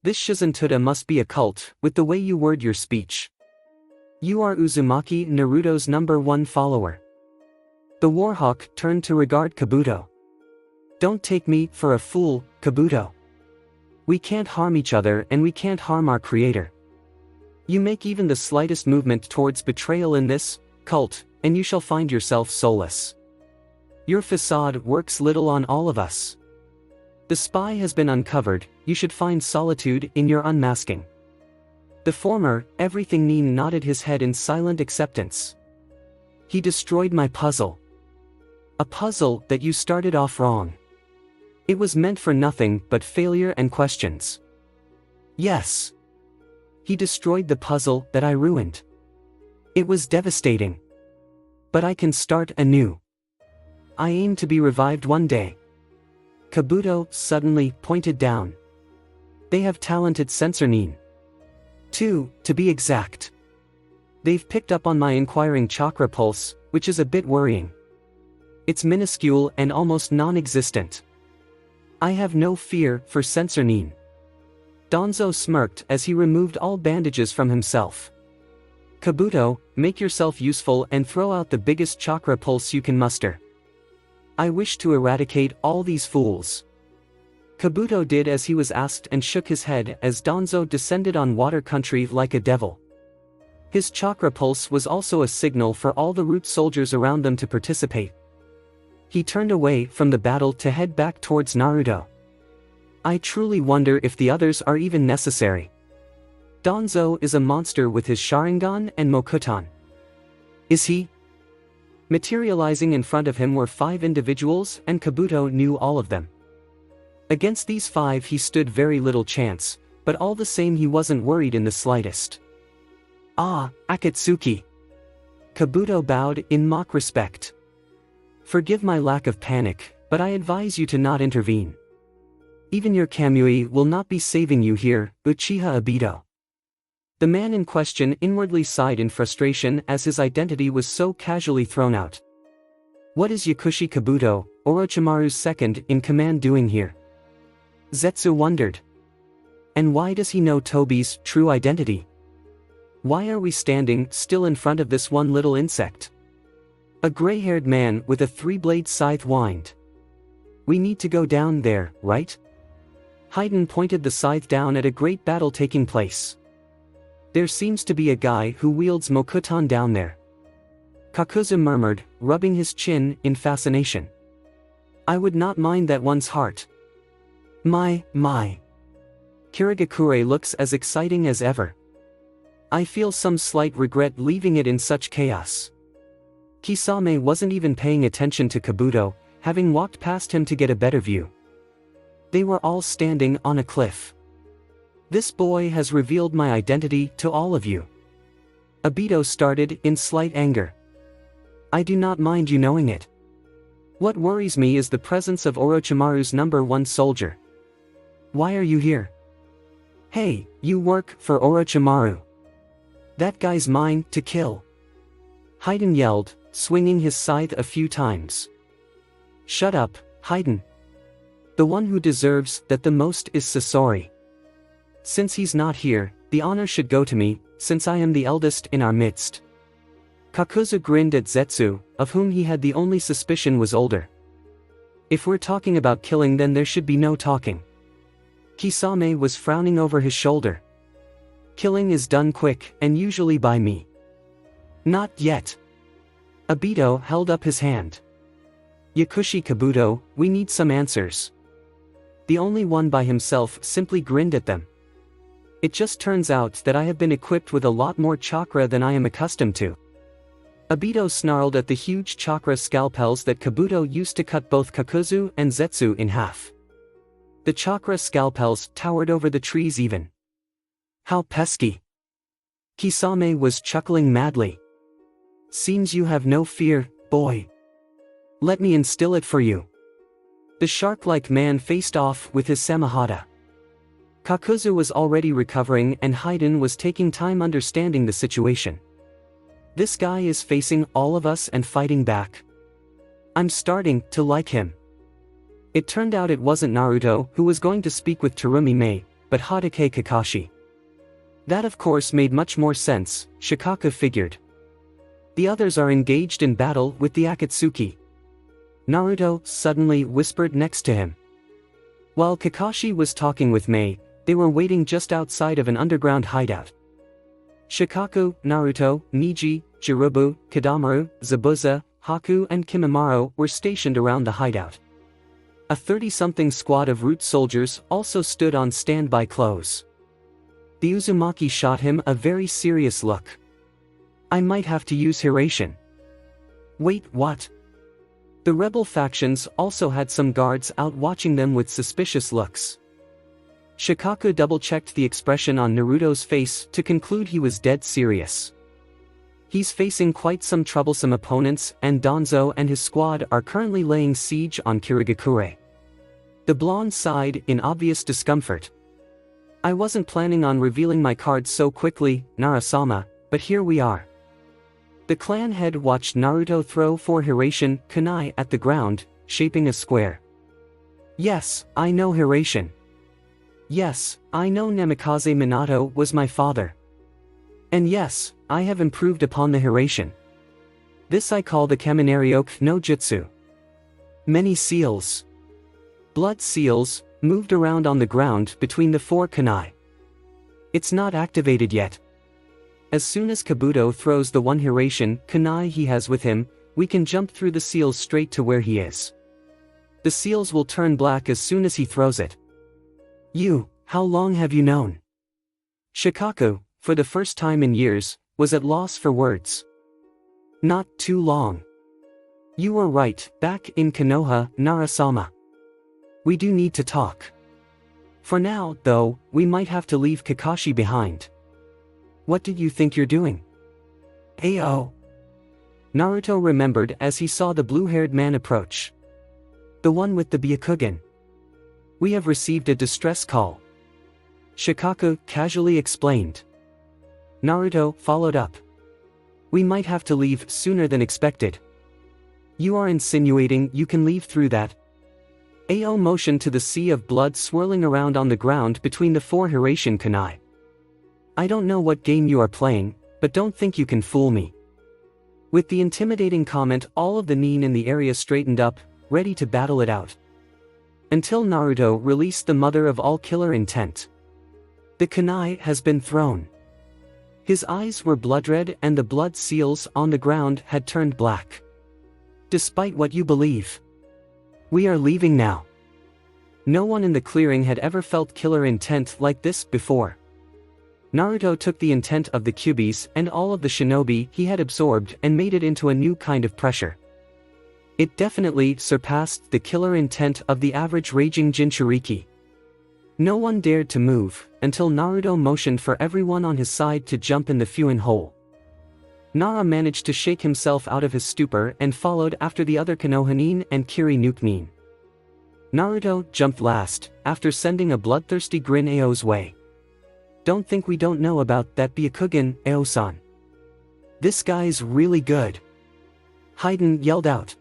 This Shizentuda must be a cult, with the way you word your speech. You are Uzumaki Naruto's #1 follower. The Warhawk turned to regard Kabuto. Don't take me for a fool, Kabuto. We can't harm each other and we can't harm our creator. You make even the slightest movement towards betrayal in this cult, and you shall find yourself soulless. Your facade works little on all of us. The spy has been uncovered, you should find solitude in your unmasking. The former, everything Nin nodded his head in silent acceptance. He destroyed my puzzle. A puzzle that you started off wrong. It was meant for nothing but failure and questions. Yes. He destroyed the puzzle that I ruined. It was devastating. But I can start anew. I aim to be revived one day. Kabuto suddenly pointed down. They have talented sensor nin. 2, to be exact. They've picked up on my inquiring chakra pulse, which is a bit worrying. It's minuscule and almost non-existent. I have no fear for sensor nin. Danzo smirked as he removed all bandages from himself. Kabuto, make yourself useful and throw out the biggest chakra pulse you can muster. I wish to eradicate all these fools. Kabuto did as he was asked and shook his head as Danzo descended on water country like a devil. His chakra pulse was also a signal for all the root soldiers around them to participate. He turned away from the battle to head back towards Naruto. I truly wonder if the others are even necessary. Danzo is a monster with his Sharingan and Mokuton. Is he? Materializing in front of him were 5 individuals and Kabuto knew all of them. Against these 5 he stood very little chance, but all the same he wasn't worried in the slightest. Ah, Akatsuki. Kabuto bowed in mock respect. Forgive my lack of panic, but I advise you to not intervene. Even your Kamui will not be saving you here, Uchiha Obito. The man in question inwardly sighed in frustration as his identity was so casually thrown out. What is Yakushi Kabuto, Orochimaru's second in command, doing here? Zetsu wondered. And why does he know Tobi's true identity? Why are we standing still in front of this one little insect? A gray-haired man with a three-blade scythe whined. We need to go down there, right? Haiden pointed the scythe down at a great battle taking place. There seems to be a guy who wields Mokuton down there. Kakuzu murmured, rubbing his chin in fascination. I would not mind that one's heart. My. Kirigakure looks as exciting as ever. I feel some slight regret leaving it in such chaos. Kisame wasn't even paying attention to Kabuto, having walked past him to get a better view. They were all standing on a cliff. This boy has revealed my identity to all of you. Obito started in slight anger. I do not mind you knowing it. What worries me is the presence of Orochimaru's #1 soldier. Why are you here? Hey, you work for Orochimaru. That guy's mine to kill. Haiden yelled, swinging his scythe a few times. Shut up, Haiden. The one who deserves that the most is Sasori. Since he's not here, the honor should go to me, since I am the eldest in our midst. Kakuzu grinned at Zetsu, of whom he had the only suspicion was older. If we're talking about killing, then there should be no talking. Kisame was frowning over his shoulder. Killing is done quick, and usually by me. Not yet. Obito held up his hand. Yakushi Kabuto, we need some answers. The only one by himself simply grinned at them. It just turns out that I have been equipped with a lot more chakra than I am accustomed to. Obito snarled at the huge chakra scalpels that Kabuto used to cut both Kakuzu and Zetsu in half. The chakra scalpels towered over the trees even. How pesky. Kisame was chuckling madly. Seems you have no fear, boy. Let me instill it for you. The shark-like man faced off with his Samahata. Kakuzu was already recovering and Haiden was taking time understanding the situation. This guy is facing all of us and fighting back. I'm starting to like him. It turned out it wasn't Naruto who was going to speak with Terumi Mei, but Hatake Kakashi. That of course made much more sense, Shikaku figured. The others are engaged in battle with the Akatsuki. Naruto suddenly whispered next to him. While Kakashi was talking with Mei, they were waiting just outside of an underground hideout. Shikaku, Naruto, Niji, Jirobu, Kadamaru, Zabuza, Haku and Kimimaro were stationed around the hideout. A 30-something squad of root soldiers also stood on standby close. The Uzumaki shot him a very serious look. I might have to use Hiration. Wait, what? The rebel factions also had some guards out watching them with suspicious looks. Shikaku double-checked the expression on Naruto's face to conclude he was dead serious. He's facing quite some troublesome opponents, and Danzo and his squad are currently laying siege on Kirigakure. The blonde sighed in obvious discomfort. I wasn't planning on revealing my cards so quickly, Narasama, but here we are. The clan head watched Naruto throw 4 Hiration kunai at the ground, shaping a square. Yes, I know Hiration. Yes, I know Namikaze Minato was my father. And yes, I have improved upon the Hiration. This I call the Kaminarioku no Jutsu. Many seals. Blood seals, moved around on the ground between the 4 kunai. It's not activated yet. As soon as Kabuto throws the 1 Hiration kunai he has with him, we can jump through the seals straight to where he is. The seals will turn black as soon as he throws it. You, how long have you known? Shikaku, for the first time in years, was at loss for words. Not too long. You were right, back in Konoha, Narasama. We do need to talk. For now, though, we might have to leave Kakashi behind. What do you think you're doing? Ayo. Naruto remembered as he saw the blue-haired man approach. The one with the Byakugan. We have received a distress call. Shikaku casually explained. Naruto followed up. We might have to leave sooner than expected. You are insinuating you can leave through that? Ao motioned to the sea of blood swirling around on the ground between the 4 Hiraition kunai. I don't know what game you are playing, but don't think you can fool me. With the intimidating comment, all of the nin in the area straightened up, ready to battle it out. Until Naruto released the mother of all killer intent. The kunai has been thrown. His eyes were blood-red and the blood seals on the ground had turned black. Despite what you believe, we are leaving now. No one in the clearing had ever felt killer intent like this before. Naruto took the intent of the Kyuubis and all of the shinobi he had absorbed and made it into a new kind of pressure. It definitely surpassed the killer intent of the average raging Jinchuriki. No one dared to move, until Naruto motioned for everyone on his side to jump in the Fuuin hole. Nara managed to shake himself out of his stupor and followed after the other Konoha nin and Kiri nuke nin. Naruto jumped last, after sending a bloodthirsty grin Ao's way. Don't think we don't know about that Byakugan, Ao-san. This guy's really good. Hayden yelled out.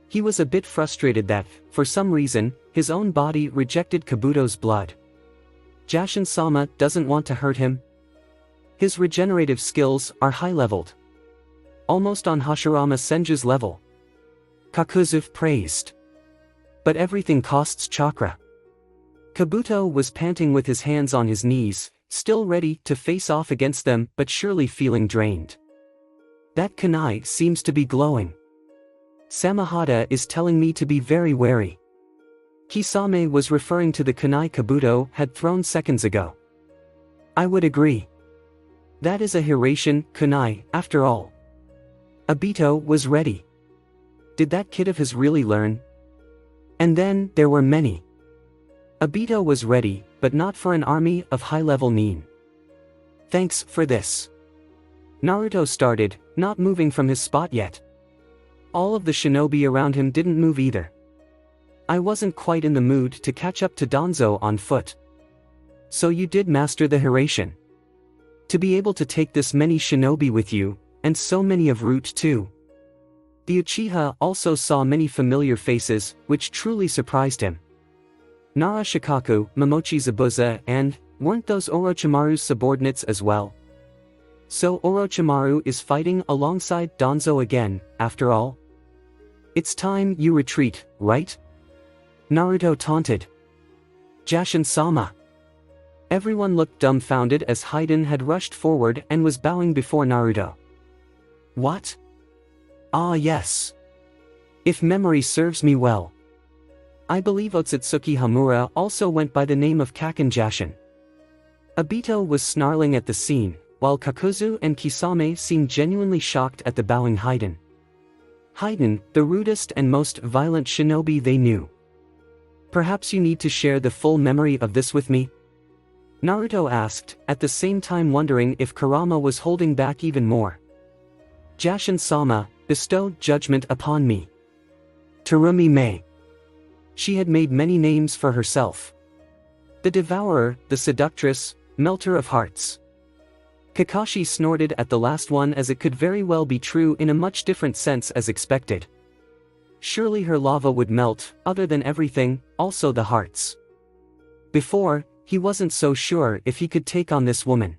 He was a bit frustrated that, for some reason, his own body rejected Kabuto's blood. Jashin-sama doesn't want to hurt him. His regenerative skills are high-leveled. Almost on Hashirama Senju's level. Kakuzu praised. But everything costs chakra. Kabuto was panting with his hands on his knees, still ready to face off against them but surely feeling drained. That kunai seems to be glowing. Samahata is telling me to be very wary. Kisame was referring to the kunai Kabuto had thrown seconds ago. I would agree. That is a Hiraition kunai, after all. Obito was ready. Did that kid of his really learn? And then there were many. Obito was ready, but not for an army of high-level nin. Thanks for this. Naruto started, not moving from his spot yet. All of the shinobi around him didn't move either. I wasn't quite in the mood to catch up to Danzo on foot. So you did master the Hiraition. To be able to take this many shinobi with you, and so many of Root too. The Uchiha also saw many familiar faces, which truly surprised him. Nara Shikaku, Momochi Zabuza, and, weren't those Orochimaru's subordinates as well? So Orochimaru is fighting alongside Danzo again, after all? It's time you retreat, right? Naruto taunted. Jashin-sama. Everyone looked dumbfounded as Hayden had rushed forward and was bowing before Naruto. What? Ah yes. If memory serves me well. I believe Otsutsuki Hamura also went by the name of Kaken Jashin. Obito was snarling at the scene, while Kakuzu and Kisame seemed genuinely shocked at the bowing Hayden. Hayden, the rudest and most violent shinobi they knew. Perhaps you need to share the full memory of this with me? Naruto asked, at the same time wondering if Kurama was holding back even more. Jashin-sama, bestowed judgment upon me. Terumi Mei. She had made many names for herself. The Devourer, the Seductress, Melter of Hearts. Kakashi snorted at the last one as it could very well be true in a much different sense as expected. Surely her lava would melt, other than everything, also the hearts. Before, he wasn't so sure if he could take on this woman.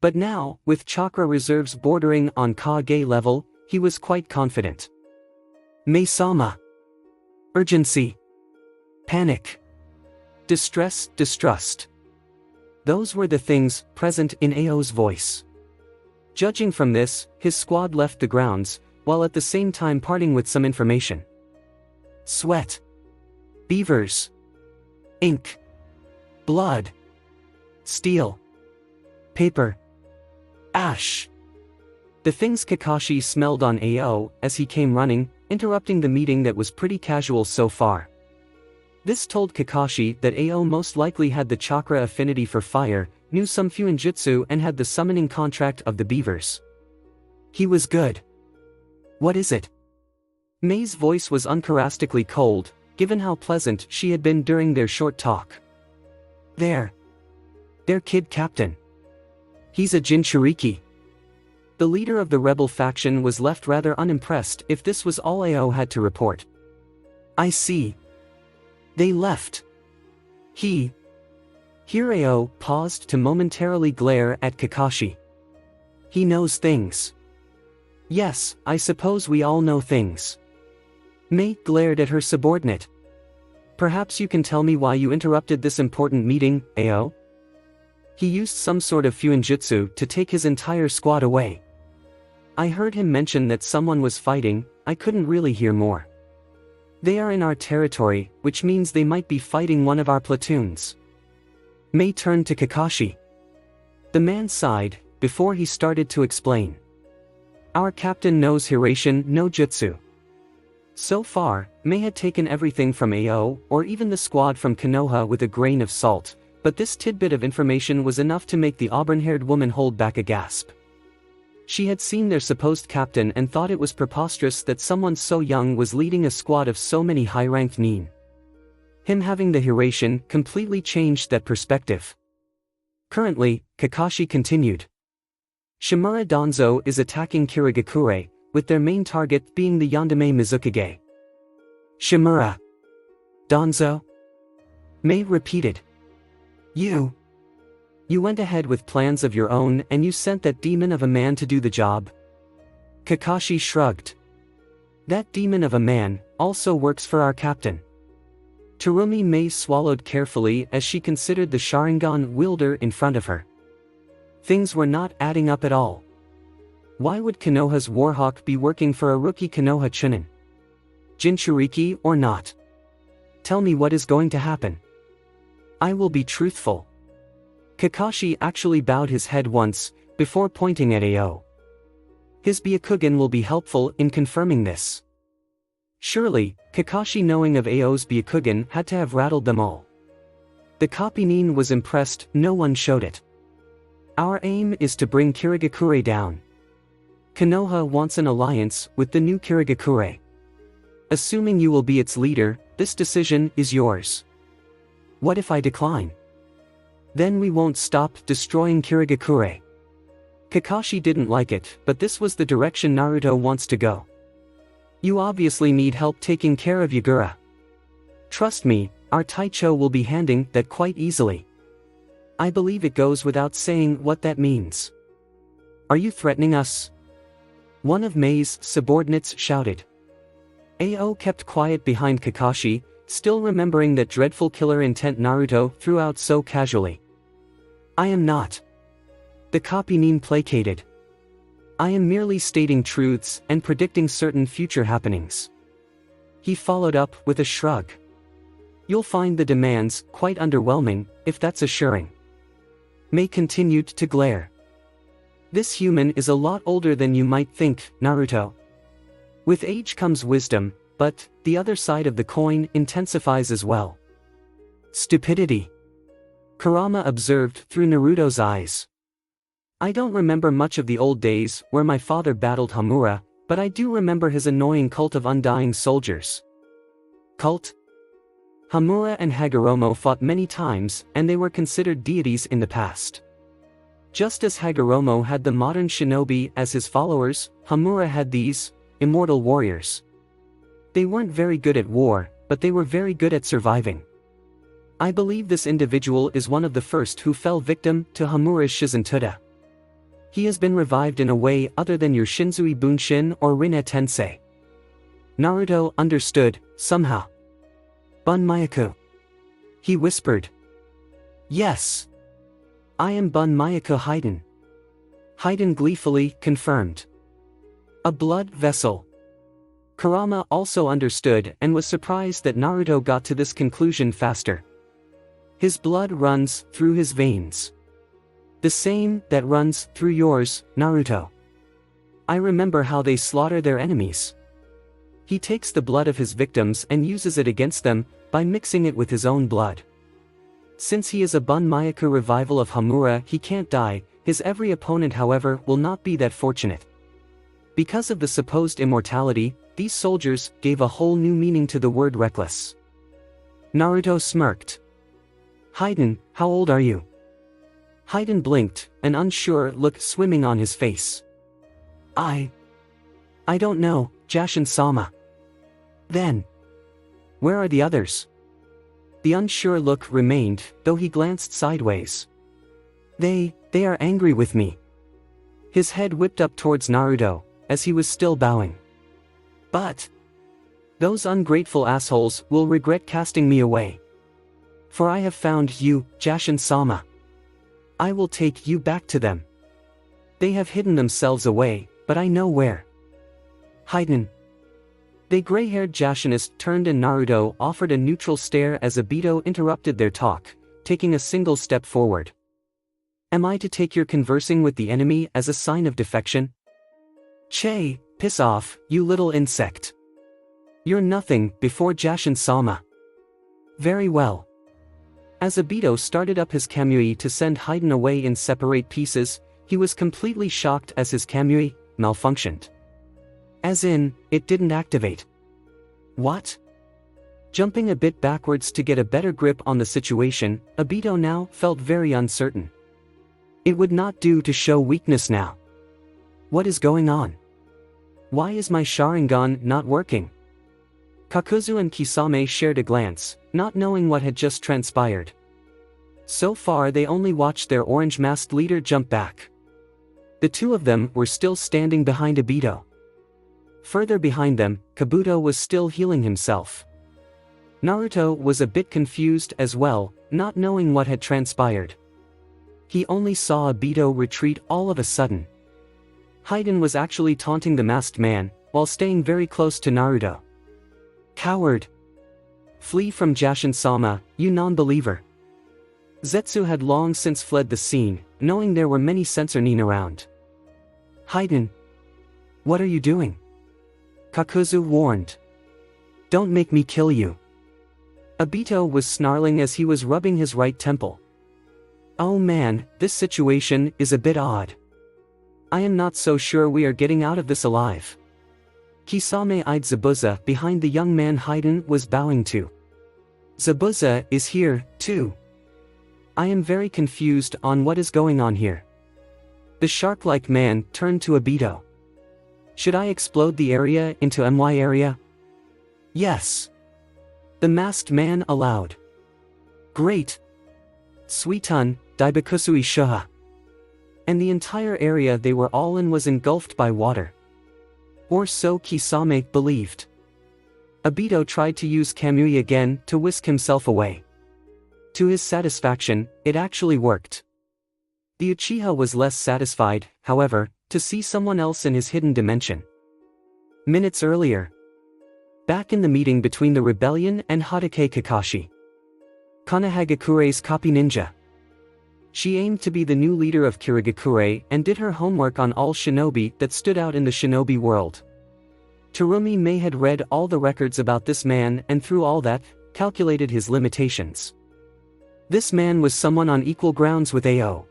But now, with chakra reserves bordering on Kage level, he was quite confident. Mei-sama. Urgency. Panic. Distress, distrust. Those were the things present in Ao's voice. Judging from this, his squad left the grounds, while at the same time parting with some information. Sweat. Beavers. Ink. Blood. Steel. Paper. Ash. The things Kakashi smelled on Ao as he came running, interrupting the meeting that was pretty casual so far. This told Kakashi that Ao most likely had the chakra affinity for fire, knew some Fuuin jutsu and had the summoning contract of the beavers. He was good. What is it? Mei's voice was uncharacteristically cold, given how pleasant she had been during their short talk. Their kid captain. He's a Jinchuriki. The leader of the rebel faction was left rather unimpressed if this was all Ao had to report. I see. They left. Here Ao paused to momentarily glare at Kakashi. He knows things. Yes, I suppose we all know things. Mei glared at her subordinate. Perhaps you can tell me why you interrupted this important meeting, Ao? He used some sort of Fuuin jutsu to take his entire squad away. I heard him mention that someone was fighting. I couldn't really hear more. They are in our territory, which means they might be fighting one of our platoons. Mei turned to Kakashi. The man sighed, before he started to explain. Our captain knows Hiraition no Jutsu. So far, Mei had taken everything from Ao, or even the squad from Konoha with a grain of salt, but this tidbit of information was enough to make the auburn-haired woman hold back a gasp. She had seen their supposed captain and thought it was preposterous that someone so young was leading a squad of so many high-ranked nin. Him having the Hiraition completely changed that perspective. Currently, Kakashi continued. Shimura Danzo is attacking Kirigakure, with their main target being the Yandere Mizukage. Shimura Danzo? Mei repeated. You went ahead with plans of your own and you sent that demon of a man to do the job? Kakashi shrugged. That demon of a man also works for our captain. Terumi Mei swallowed carefully as she considered the Sharingan wielder in front of her. Things were not adding up at all. Why would Konoha's Warhawk be working for a rookie Konoha Chunin? Jinchuriki or not? Tell me what is going to happen. I will be truthful. Kakashi actually bowed his head once, before pointing at Ao. His Byakugan will be helpful in confirming this. Surely, Kakashi knowing of Ao's Byakugan had to have rattled them all. The copy nin was impressed, no one showed it. Our aim is to bring Kirigakure down. Konoha wants an alliance with the new Kirigakure. Assuming you will be its leader, this decision is yours. What if I decline? Then we won't stop destroying Kirigakure. Kakashi didn't like it, but this was the direction Naruto wants to go. You obviously need help taking care of Yagura. Trust me, our Taicho will be handling that quite easily. I believe it goes without saying what that means. Are you threatening us? One of Mei's subordinates shouted. Ao kept quiet behind Kakashi, still remembering that dreadful killer intent Naruto threw out so casually. I am not. The copy nin placated. I am merely stating truths and predicting certain future happenings. He followed up with a shrug. You'll find the demands quite underwhelming, if that's assuring. Mei continued to glare. This human is a lot older than you might think, Naruto. With age comes wisdom, but the other side of the coin intensifies as well. Stupidity. Kurama observed through Naruto's eyes. I don't remember much of the old days where my father battled Hamura, but I do remember his annoying cult of undying soldiers. Cult? Hamura and Hagoromo fought many times, and they were considered deities in the past. Just as Hagoromo had the modern shinobi as his followers, Hamura had these immortal warriors. They weren't very good at war, but they were very good at surviving. I believe this individual is one of the first who fell victim to Hamura's Shizentuda. He has been revived in a way other than your Shinzui Bunshin or Rinne Tensei. Naruto understood, somehow. Bun Myaku. He whispered. Yes. I am Bun Myaku Haiden. Haiden gleefully confirmed. A blood vessel. Kurama also understood and was surprised that Naruto got to this conclusion faster. His blood runs through his veins. The same that runs through yours, Naruto. I remember how they slaughter their enemies. He takes the blood of his victims and uses it against them, by mixing it with his own blood. Since he is a Bun Myaku revival of Hamura, he can't die. His every opponent however will not be that fortunate. Because of the supposed immortality, these soldiers gave a whole new meaning to the word reckless. Naruto smirked. Hayden, how old are you? Hayden blinked, an unsure look swimming on his face. I don't know, Jashin-sama. Then, where are the others? The unsure look remained, though he glanced sideways. They are angry with me. His head whipped up towards Naruto, as he was still bowing. But those ungrateful assholes will regret casting me away. For I have found you, Jashin-sama. I will take you back to them. They have hidden themselves away, but I know where. Hayden. The gray-haired Jashinist turned and Naruto offered a neutral stare as Obito interrupted their talk, taking a single step forward. Am I to take your conversing with the enemy as a sign of defection? Che, piss off, you little insect. You're nothing before Jashin-sama. Very well. As Obito started up his Kamui to send Hayden away in separate pieces, he was completely shocked as his Kamui malfunctioned. As in, it didn't activate. What? Jumping a bit backwards to get a better grip on the situation, Obito now felt very uncertain. It would not do to show weakness now. What is going on? Why is my Sharingan not working? Kakuzu and Kisame shared a glance, not knowing what had just transpired. So far they only watched their orange-masked leader jump back. The two of them were still standing behind Obito. Further behind them, Kabuto was still healing himself. Naruto was a bit confused as well, not knowing what had transpired. He only saw Obito retreat all of a sudden. Hayden was actually taunting the masked man, while staying very close to Naruto. Coward! Flee from Jashin-sama, you non-believer! Zetsu had long since fled the scene, knowing there were many Sensonin around. Hayden! What are you doing? Kakuzu warned. Don't make me kill you. Obito was snarling as he was rubbing his right temple. Oh man, this situation is a bit odd. I am not so sure we are getting out of this alive. Kisame eyed Zabuza behind the young man Hayden was bowing to. Zabuza is here, too. I am very confused on what is going on here. The shark-like man turned to Obito. Should I explode the area into MY area? Yes. The masked man allowed. Great. Suiton, Daibakusui Shuha. And the entire area they were all in was engulfed by water. Or so Kisame believed. Obito tried to use Kamui again to whisk himself away. To his satisfaction, it actually worked. The Uchiha was less satisfied, however, to see someone else in his hidden dimension. Minutes earlier. Back in the meeting between the rebellion and Hatake Kakashi. Kanehagakure's copy ninja. She aimed to be the new leader of Kirigakure and did her homework on all shinobi that stood out in the shinobi world. Terumi May had read all the records about this man and through all that, calculated his limitations. This man was someone on equal grounds with Ao.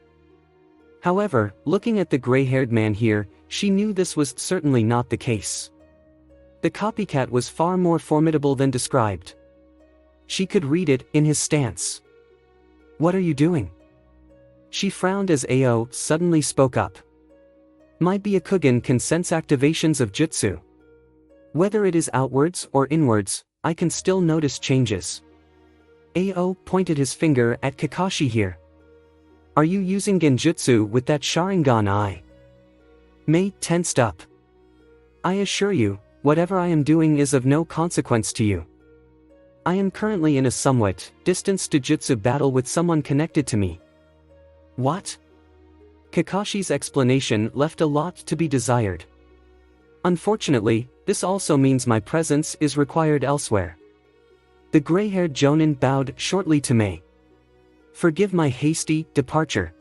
However, looking at the gray-haired man here, she knew this was certainly not the case. The copycat was far more formidable than described. She could read it in his stance. What are you doing? She frowned as Ao suddenly spoke up. My Byakugan can sense activations of jutsu. Whether it is outwards or inwards, I can still notice changes. Ao pointed his finger at Kakashi here. Are you using genjutsu with that Sharingan eye? May tensed up. I assure you, whatever I am doing is of no consequence to you. I am currently in a somewhat distanced jutsu battle with someone connected to me. What? Kakashi's explanation left a lot to be desired. Unfortunately, this also means my presence is required elsewhere. The gray-haired Jonin bowed shortly to May. Forgive my hasty departure.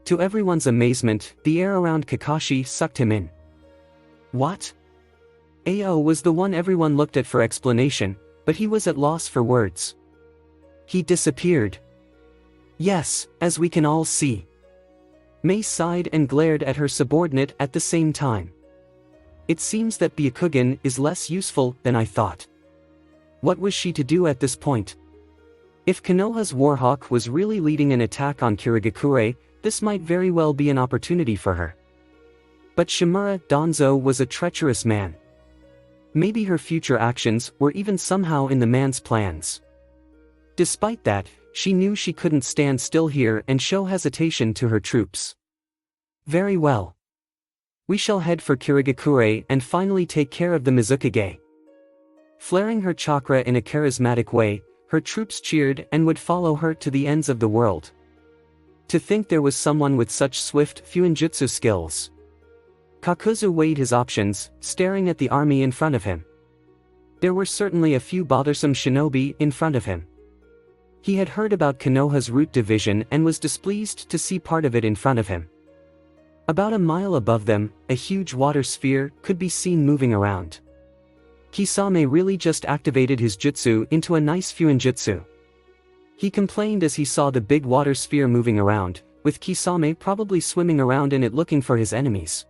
To everyone's amazement, the air around Kakashi sucked him in. What? Ao was the one everyone looked at for explanation, but he was at loss for words. He disappeared. Yes, as we can all see. May sighed and glared at her subordinate at the same time. It seems that Byakugan is less useful than I thought. What was she to do at this point? If Konoha's Warhawk was really leading an attack on Kirigakure, this might very well be an opportunity for her. But Shimura Danzo was a treacherous man. Maybe her future actions were even somehow in the man's plans. Despite that, she knew she couldn't stand still here and show hesitation to her troops. Very well. We shall head for Kirigakure and finally take care of the Mizukage. Flaring her chakra in a charismatic way, her troops cheered and would follow her to the ends of the world. To think there was someone with such swift Fuinjutsu skills. Kakuzu weighed his options, staring at the army in front of him. There were certainly a few bothersome shinobi in front of him. He had heard about Konoha's root division and was displeased to see part of it in front of him. About a mile above them, a huge water sphere could be seen moving around. Kisame really just activated his jutsu into a nice Fuinjutsu. He complained as he saw the big water sphere moving around, with Kisame probably swimming around in it looking for his enemies.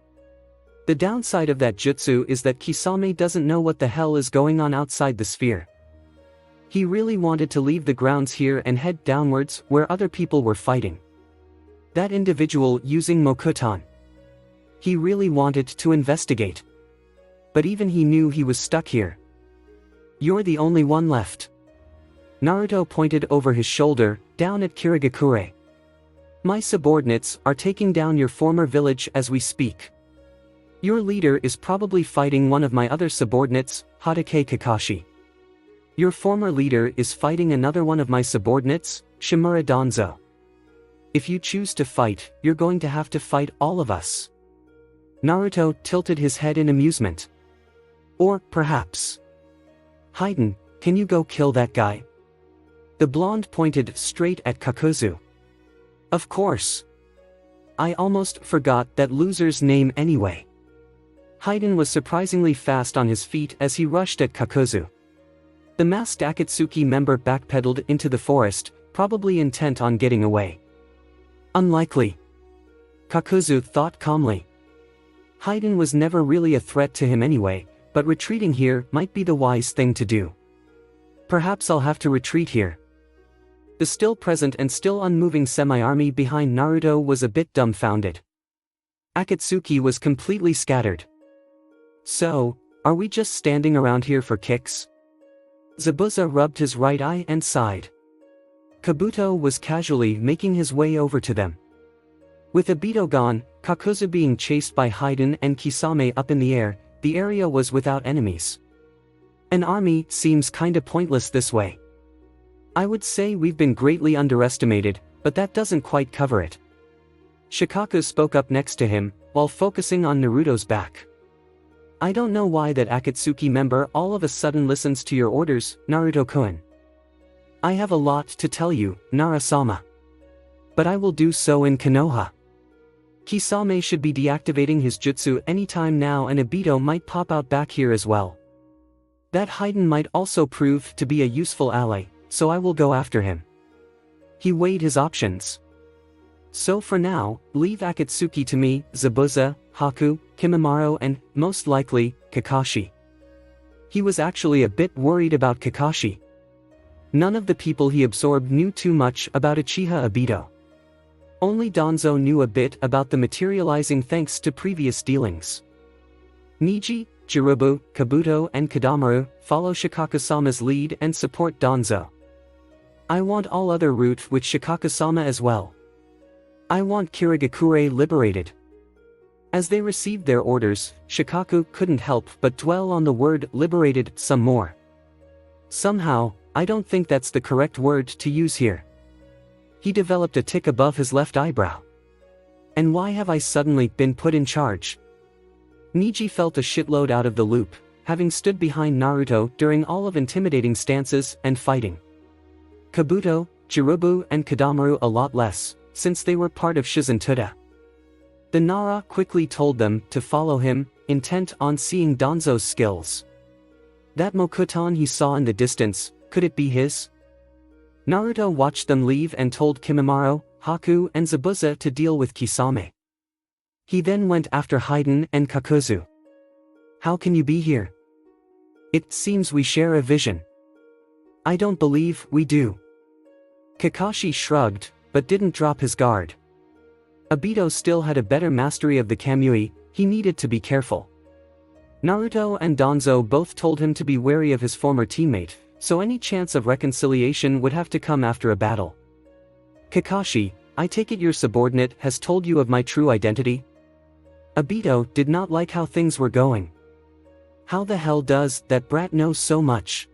The downside of that jutsu is that Kisame doesn't know what the hell is going on outside the sphere. He really wanted to leave the grounds here and head downwards where other people were fighting. That individual using Mokuton. He really wanted to investigate. But even he knew he was stuck here. You're the only one left. Naruto pointed over his shoulder, down at Kirigakure. My subordinates are taking down your former village as we speak. Your leader is probably fighting one of my other subordinates, Hatake Kakashi. Your former leader is fighting another one of my subordinates, Shimura Danzo. If you choose to fight, you're going to have to fight all of us. Naruto tilted his head in amusement. Or, perhaps. Haiden, can you go kill that guy? The blonde pointed straight at Kakuzu. Of course. I almost forgot that loser's name anyway. Haiden was surprisingly fast on his feet as he rushed at Kakuzu. The masked Akatsuki member backpedaled into the forest, probably intent on getting away. Unlikely. Kakuzu thought calmly. Haiden was never really a threat to him anyway, but retreating here might be the wise thing to do. Perhaps I'll have to retreat here. The still present and still unmoving semi-army behind Naruto was a bit dumbfounded. Akatsuki was completely scattered. So, are we just standing around here for kicks? Zabuza rubbed his right eye and sighed. Kabuto was casually making his way over to them. With Obito gone, Kakuzu being chased by Haiden and Kisame up in the air, the area was without enemies. An army seems kinda pointless this way. I would say we've been greatly underestimated, but that doesn't quite cover it. Shikaku spoke up next to him, while focusing on Naruto's back. I don't know why that Akatsuki member all of a sudden listens to your orders, Naruto-kun. I have a lot to tell you, Nara-sama. But I will do so in Konoha. Kisame should be deactivating his jutsu anytime now and Obito might pop out back here as well. That Haiden might also prove to be a useful ally, so I will go after him. He weighed his options. So for now, leave Akatsuki to me, Zabuza, Haku, Kimimaro and, most likely, Kakashi. He was actually a bit worried about Kakashi. None of the people he absorbed knew too much about Uchiha Obito. Only Danzo knew a bit about the materializing thanks to previous dealings. Niji, Jirubu, Kabuto and Kadamaru follow Shikaku-sama's lead and support Danzo. I want all other route with Shikaku-sama as well. I want Kirigakure liberated. As they received their orders, Shikaku couldn't help but dwell on the word liberated some more. Somehow, I don't think that's the correct word to use here. He developed a tick above his left eyebrow. And why have I suddenly been put in charge? Niji felt a shitload out of the loop, having stood behind Naruto during all of intimidating stances and fighting. Kabuto, Jirubu and Kadamaru a lot less, since they were part of Shizentuda. The Nara quickly told them to follow him, intent on seeing Danzo's skills. That Mokuton he saw in the distance, could it be his? Naruto watched them leave and told Kimimaro, Haku and Zabuza to deal with Kisame. He then went after Haiden and Kakuzu. How can you be here? It seems we share a vision. I don't believe we do. Kakashi shrugged, but didn't drop his guard. Obito still had a better mastery of the Kamui, he needed to be careful. Naruto and Danzo both told him to be wary of his former teammate, so any chance of reconciliation would have to come after a battle. Kakashi, I take it your subordinate has told you of my true identity? Obito did not like how things were going. How the hell does that brat know so much?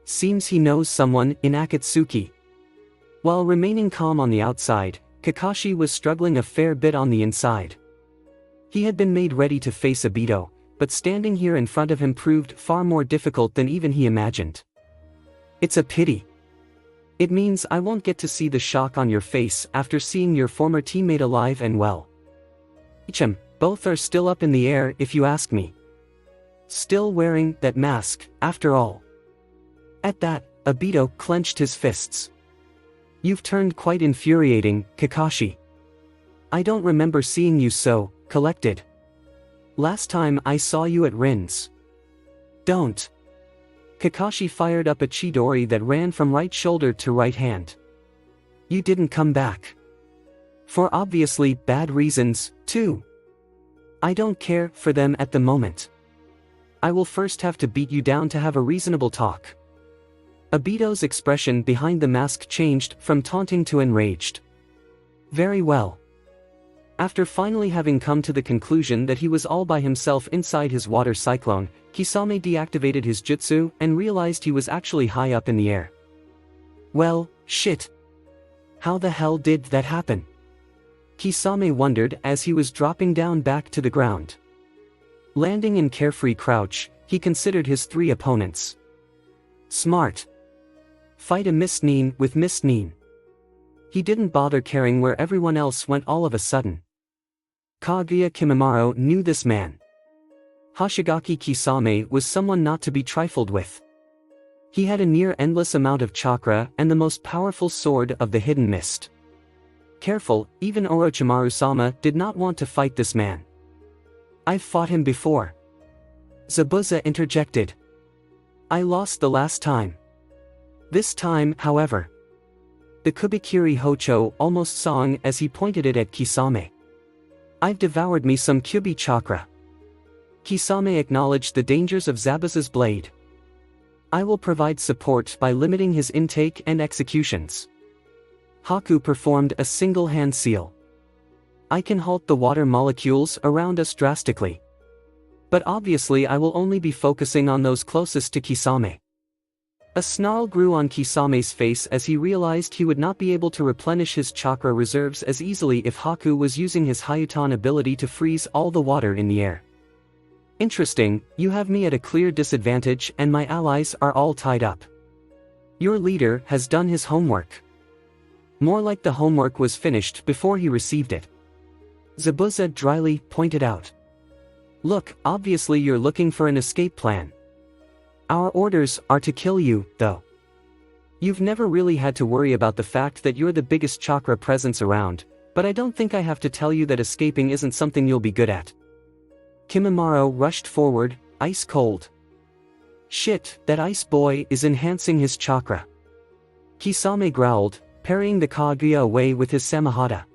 Seems he knows someone in Akatsuki. While remaining calm on the outside, Kakashi was struggling a fair bit on the inside. He had been made ready to face Obito, but standing here in front of him proved far more difficult than even he imagined. It's a pity. It means I won't get to see the shock on your face after seeing your former teammate alive and well. Both are still up in the air if you ask me. Still wearing that mask, after all. At that, Obito clenched his fists. You've turned quite infuriating, Kakashi. I don't remember seeing you so collected. Last time I saw you at Rin's. Don't. Kakashi fired up a Chidori that ran from right shoulder to right hand. You didn't come back. For obviously bad reasons, too. I don't care for them at the moment. I will first have to beat you down to have a reasonable talk. Obito's expression behind the mask changed from taunting to enraged. Very well. After finally having come to the conclusion that he was all by himself inside his water cyclone, Kisame deactivated his jutsu and realized he was actually high up in the air. Well, shit. How the hell did that happen? Kisame wondered as he was dropping down back to the ground. Landing in carefree crouch, he considered his three opponents. Smart. Fight a Miss Nin with Miss Nin. He didn't bother caring where everyone else went all of a sudden. Kaguya Kimimaro knew this man. Hoshigaki Kisame was someone not to be trifled with. He had a near-endless amount of chakra and the most powerful sword of the hidden mist. Careful, even Orochimaru-sama did not want to fight this man. I've fought him before. Zabuza interjected. I lost the last time. This time, however. The Kubikiri Hocho almost sang as he pointed it at Kisame. I've devoured me some Kyuubi chakra. Kisame acknowledged the dangers of Zabuza's blade. I will provide support by limiting his intake and executions. Haku performed a single hand seal. I can halt the water molecules around us drastically. But obviously I will only be focusing on those closest to Kisame. A snarl grew on Kisame's face as he realized he would not be able to replenish his chakra reserves as easily if Haku was using his Hayutan ability to freeze all the water in the air. Interesting, you have me at a clear disadvantage and my allies are all tied up. Your leader has done his homework. More like the homework was finished before he received it. Zabuza dryly pointed out. Look, obviously you're looking for an escape plan. Our orders are to kill you, though. You've never really had to worry about the fact that you're the biggest chakra presence around, but I don't think I have to tell you that escaping isn't something you'll be good at. Kimimaro rushed forward, ice cold. Shit, that ice boy is enhancing his chakra. Kisame growled, parrying the Kaguya away with his Samahata.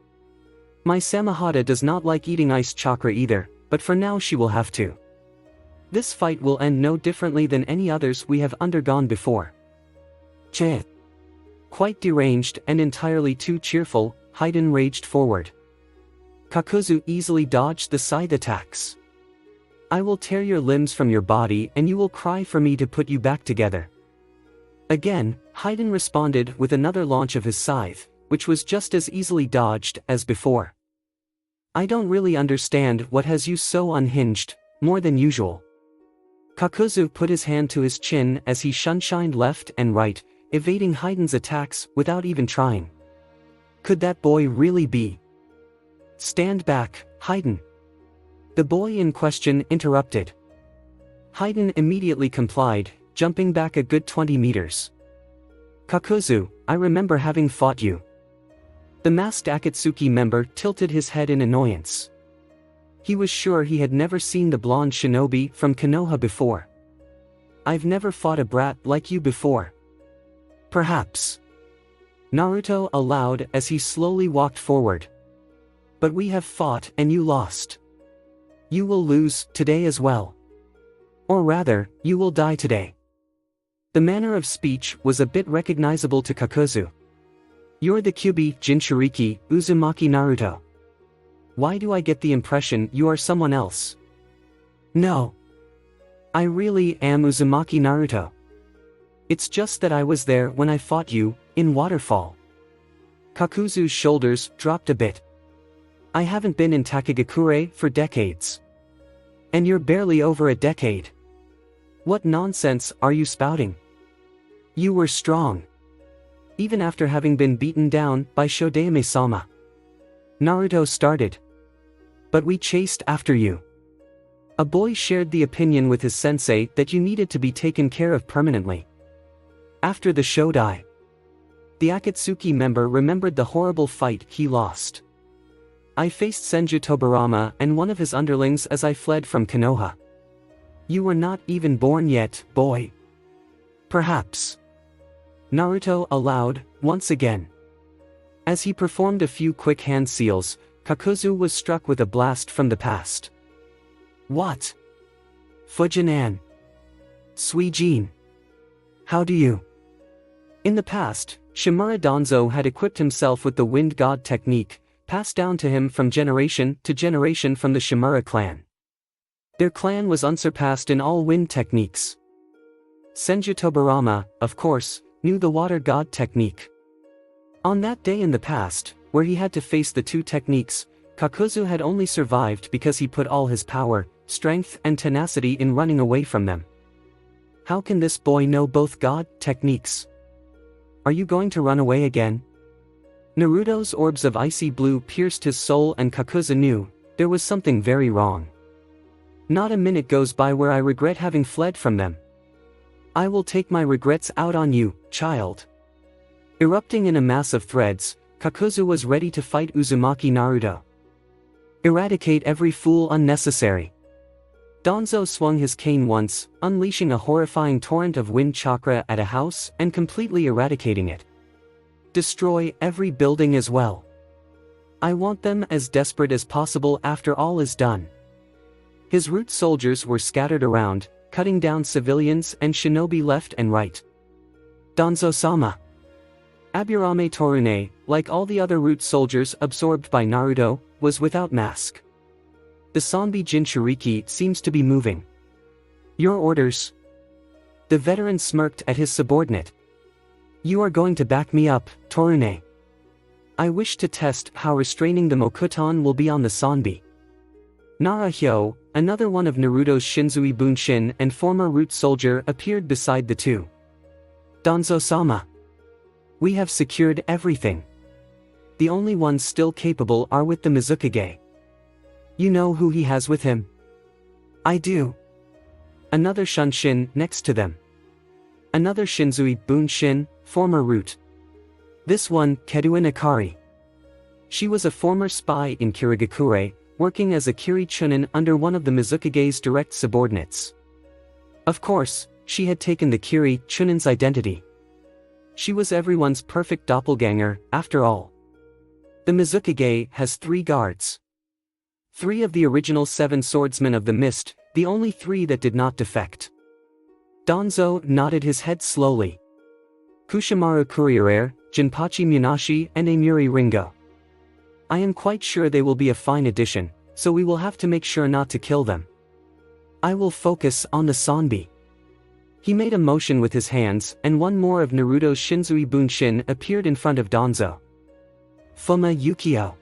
My Samahata does not like eating ice chakra either, but for now she will have to. This fight will end no differently than any others we have undergone before. Che. Quite deranged and entirely too cheerful, Haiden raged forward. Kakuzu easily dodged the scythe attacks. I will tear your limbs from your body and you will cry for me to put you back together. Again, Haiden responded with another launch of his scythe, which was just as easily dodged as before. I don't really understand what has you so unhinged, more than usual. Kakuzu put his hand to his chin as he shunshined left and right, evading Haiden's attacks without even trying. Could that boy really be? Stand back, Haiden. The boy in question interrupted. Haiden immediately complied, jumping back a good 20 meters. Kakuzu, I remember having fought you. The masked Akatsuki member tilted his head in annoyance. He was sure he had never seen the blonde shinobi from Konoha before. I've never fought a brat like you before. Perhaps. Naruto allowed as he slowly walked forward. But we have fought and you lost. You will lose today as well. Or rather, you will die today. The manner of speech was a bit recognizable to Kakuzu. You're the Kyuubi Jinchuriki Uzumaki Naruto. Why do I get the impression you are someone else? No. I really am Uzumaki Naruto. It's just that I was there when I fought you, in Waterfall. Kakuzu's shoulders dropped a bit. I haven't been in Takegakure for decades. And you're barely over a decade. What nonsense are you spouting? You were strong. Even after having been beaten down by Shodaime-sama. Naruto started. But we chased after you. A boy shared the opinion with his sensei that you needed to be taken care of permanently. After the Shodai. The Akatsuki member remembered the horrible fight he lost. I faced Senju Tobarama and one of his underlings as I fled from Konoha. You were not even born yet, boy. Perhaps. Naruto allowed, once again. As he performed a few quick hand seals, Kakuzu was struck with a blast from the past. What? Fujinan. Suijin. How do you? In the past, Shimura Danzo had equipped himself with the Wind God technique, passed down to him from generation to generation from the Shimura clan. Their clan was unsurpassed in all wind techniques. Senju Tobarama, of course, knew the Water God technique. On that day in the past, where he had to face the two techniques, Kakuzu had only survived because he put all his power, strength and tenacity in running away from them. How can this boy know both God techniques? Are you going to run away again? Naruto's orbs of icy blue pierced his soul and Kakuzu knew, there was something very wrong. Not a minute goes by where I regret having fled from them. I will take my regrets out on you, child. Erupting in a mass of threads, Kakuzu was ready to fight Uzumaki Naruto. Eradicate every fool unnecessary. Danzo swung his cane once, unleashing a horrifying torrent of wind chakra at a house and completely eradicating it. Destroy every building as well. I want them as desperate as possible after all is done. His root soldiers were scattered around, cutting down civilians and shinobi left and right. Danzo-sama. Aburame Torune, like all the other root soldiers absorbed by Naruto, was without mask. The Sanbi Jinchuriki seems to be moving. Your orders? The veteran smirked at his subordinate. You are going to back me up, Torune. I wish to test how restraining the Mokuton will be on the Sanbi. Narahyo, another one of Naruto's Shinzui Bunshin and former root soldier, appeared beside the two. Danzo-sama. We have secured everything. The only ones still capable are with the Mizukage. You know who he has with him? I do. Another Shunshin next to them. Another Shinzui Bunshin, former root. This one, Keduen Akari. She was a former spy in Kirigakure, working as a Kiri Chunin under one of the Mizukage's direct subordinates. Of course, she had taken the Kiri Chunin's identity. She was everyone's perfect doppelganger, after all. The Mizukage has 3 guards. 3 of the original 7 swordsmen of the mist, the only 3 that did not defect. Danzo nodded his head slowly. Kushimaru Kuriere, Jinpachi Munashi and Amuri Ringo. I am quite sure they will be a fine addition, so we will have to make sure not to kill them. I will focus on the Sanbi. He made a motion with his hands and one more of Naruto's Shinzui Bunshin appeared in front of Danzo. Fuma Yukio.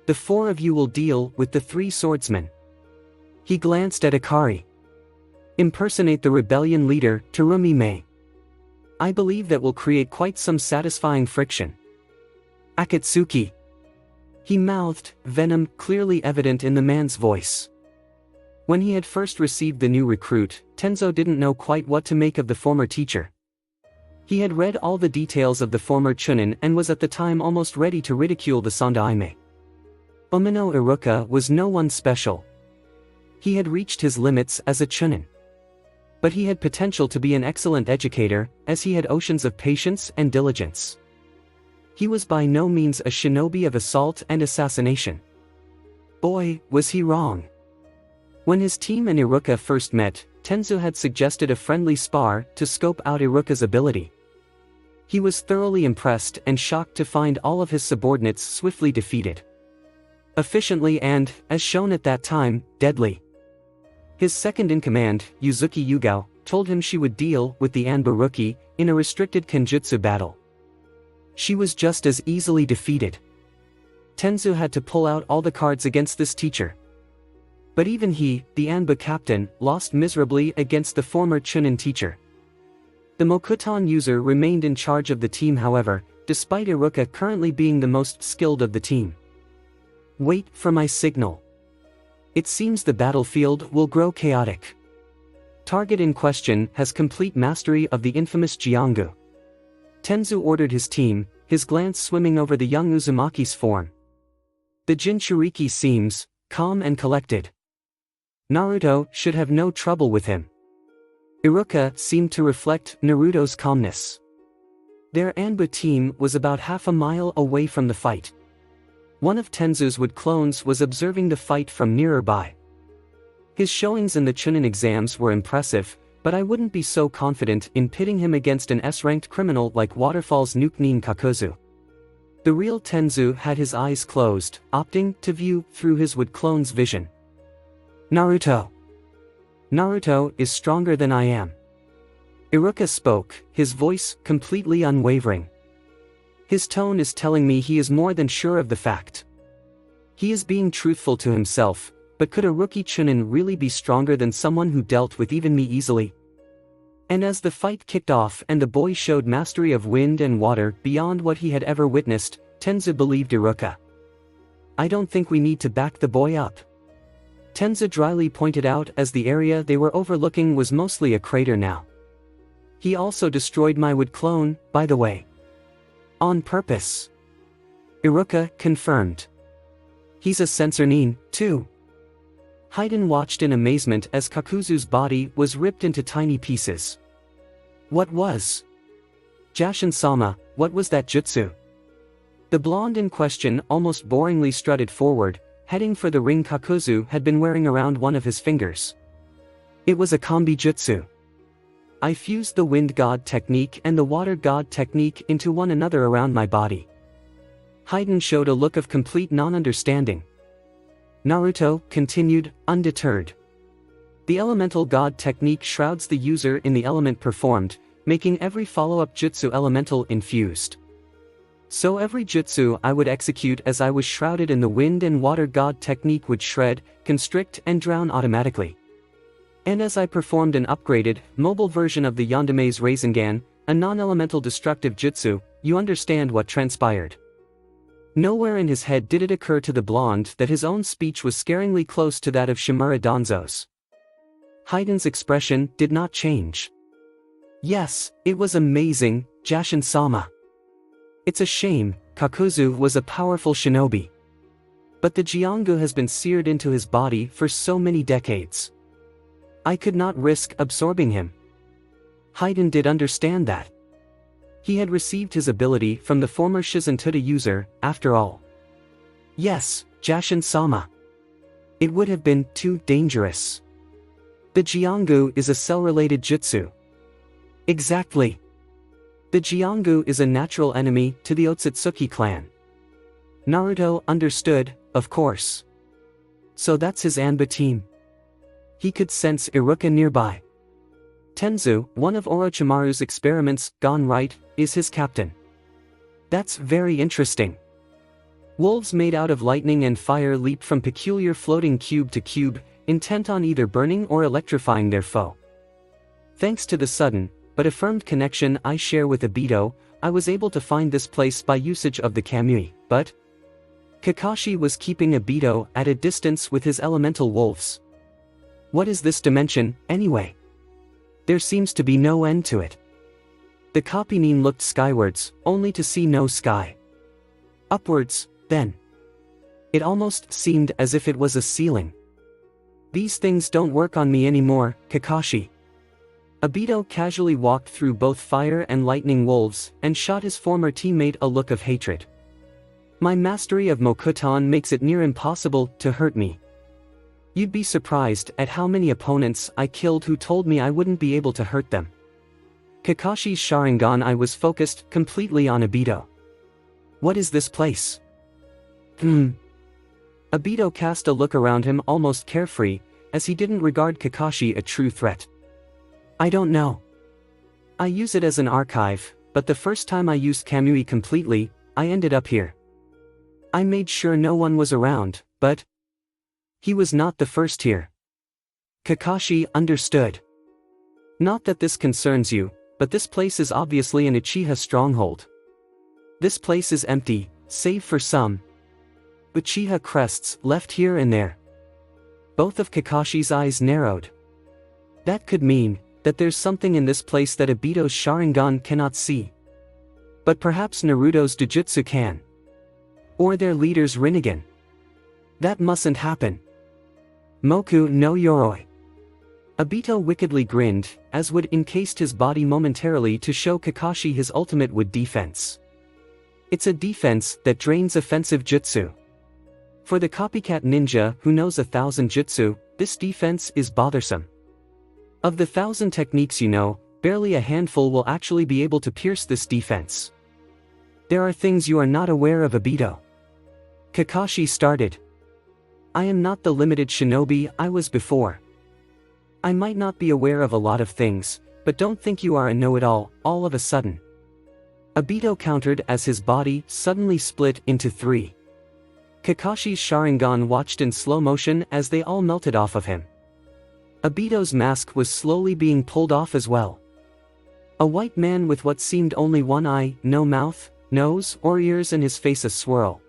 The 4 of you will deal with the 3 swordsmen. He glanced at Akari. Impersonate the rebellion leader, Terumi Mei. I believe that will create quite some satisfying friction. Akatsuki. He mouthed, venom clearly evident in the man's voice. When he had first received the new recruit, Tenzo didn't know quite what to make of the former teacher. He had read all the details of the former Chunin and was at the time almost ready to ridicule the Sandaime. Umino Iruka was no one special. He had reached his limits as a chunin. But he had potential to be an excellent educator, as he had oceans of patience and diligence. He was by no means a shinobi of assault and assassination. Boy, was he wrong. When his team and Iruka first met, Tenzu had suggested a friendly spar to scope out Iruka's ability. He was thoroughly impressed and shocked to find all of his subordinates swiftly defeated. Efficiently and, as shown at that time, deadly. His second-in-command, Yuzuki Yugao, told him she would deal with the Anbu rookie in a restricted kenjutsu battle. She was just as easily defeated. Tenzu had to pull out all the cards against this teacher. But even he, the Anbu captain, lost miserably against the former chunin teacher. The Mokuton user remained in charge of the team however, despite Iruka currently being the most skilled of the team. Wait for my signal. It seems the battlefield will grow chaotic. Target in question has complete mastery of the infamous Jiangu. Tenzu ordered his team, his glance swimming over the young Uzumaki's form. The Jinchuriki seems calm and collected. Naruto should have no trouble with him. Iruka seemed to reflect Naruto's calmness. Their Anbu team was about half a mile away from the fight. One of Tenzu's wood clones was observing the fight from nearby. His showings in the chunin exams were impressive, but I wouldn't be so confident in pitting him against an S-ranked criminal like Waterfall's Nukenin Kakuzu. The real Tenzu had his eyes closed, opting to view through his wood clone's vision. Naruto. Naruto is stronger than I am. Iruka spoke, his voice completely unwavering. His tone is telling me he is more than sure of the fact. He is being truthful to himself, but could a rookie chunin really be stronger than someone who dealt with even me easily? And as the fight kicked off and the boy showed mastery of wind and water beyond what he had ever witnessed, Tenzu believed Iruka. I don't think we need to back the boy up. Tenzu dryly pointed out as the area they were overlooking was mostly a crater now. He also destroyed my wood clone, by the way. On purpose. Iruka confirmed. He's a censornin, too. Haiden watched in amazement as Kakuzu's body was ripped into tiny pieces. What was? Jashin-sama, what was that jutsu? The blonde in question almost boringly strutted forward, heading for the ring Kakuzu had been wearing around one of his fingers. It was a kombi jutsu. I fused the wind god technique and the water god technique into one another around my body. Haiden showed a look of complete non-understanding. Naruto continued, undeterred. The elemental god technique shrouds the user in the element performed, making every follow-up jutsu elemental infused. So every jutsu I would execute as I was shrouded in the wind and water god technique would shred, constrict and drown automatically. And as I performed an upgraded, mobile version of the Yandame's Rasengan, a non-elemental destructive jutsu, you understand what transpired. Nowhere in his head did it occur to the blonde that his own speech was scaringly close to that of Shimura Danzo's. Haiden's expression did not change. Yes, it was amazing, Jashin-sama. It's a shame, Kakuzu was a powerful shinobi. But the Jiangu has been seared into his body for so many decades. I could not risk absorbing him. Haiden did understand that. He had received his ability from the former Shizentuda user, after all. Yes, Jashin-sama. It would have been too dangerous. The Jiangu is a cell-related jutsu. Exactly. The Jiangu is a natural enemy to the Otsutsuki clan. Naruto understood, of course. So that's his Anbu team. He could sense Iruka nearby. Tenzu, one of Orochimaru's experiments gone right, is his captain. That's very interesting. Wolves made out of lightning and fire leap from peculiar floating cube to cube, intent on either burning or electrifying their foe. Thanks to the sudden, but affirmed connection I share with Obito, I was able to find this place by usage of the Kamui, but Kakashi was keeping Obito at a distance with his elemental wolves. What is this dimension, anyway? There seems to be no end to it. The Kopinin looked skywards, only to see no sky. Upwards, then. It almost seemed as if it was a ceiling. These things don't work on me anymore, Kakashi. Obito casually walked through both fire and lightning wolves and shot his former teammate a look of hatred. My mastery of Mokuton makes it near impossible to hurt me. You'd be surprised at how many opponents I killed who told me I wouldn't be able to hurt them. Kakashi's Sharingan eye was focused completely on Obito. What is this place? Obito cast a look around him almost carefree, as he didn't regard Kakashi a true threat. I don't know. I use it as an archive, but the first time I used Kamui completely, I ended up here. I made sure no one was around, but he was not the first here. Kakashi understood. Not that this concerns you, but this place is obviously an Uchiha stronghold. This place is empty, save for some Uchiha crests left here and there. Both of Kakashi's eyes narrowed. That could mean that there's something in this place that Obito's Sharingan cannot see. But perhaps Naruto's Jujutsu can. Or their leader's Rinnegan. That mustn't happen. Moku no Yoroi. Obito wickedly grinned, as would encased his body momentarily to show Kakashi his ultimate wood defense. It's a defense that drains offensive jutsu. For the copycat ninja who knows 1,000 jutsu, this defense is bothersome. Of the 1,000 techniques you know, barely a handful will actually be able to pierce this defense. There are things you are not aware of, Obito. Kakashi started. I am not the limited shinobi I was before. I might not be aware of a lot of things, but don't think you are a know-it-all, all of a sudden. Obito countered as his body suddenly split into 3. Kakashi's Sharingan watched in slow motion as they all melted off of him. Obito's mask was slowly being pulled off as well. A white man with what seemed only one eye, no mouth, nose, or ears, and his face a swirl.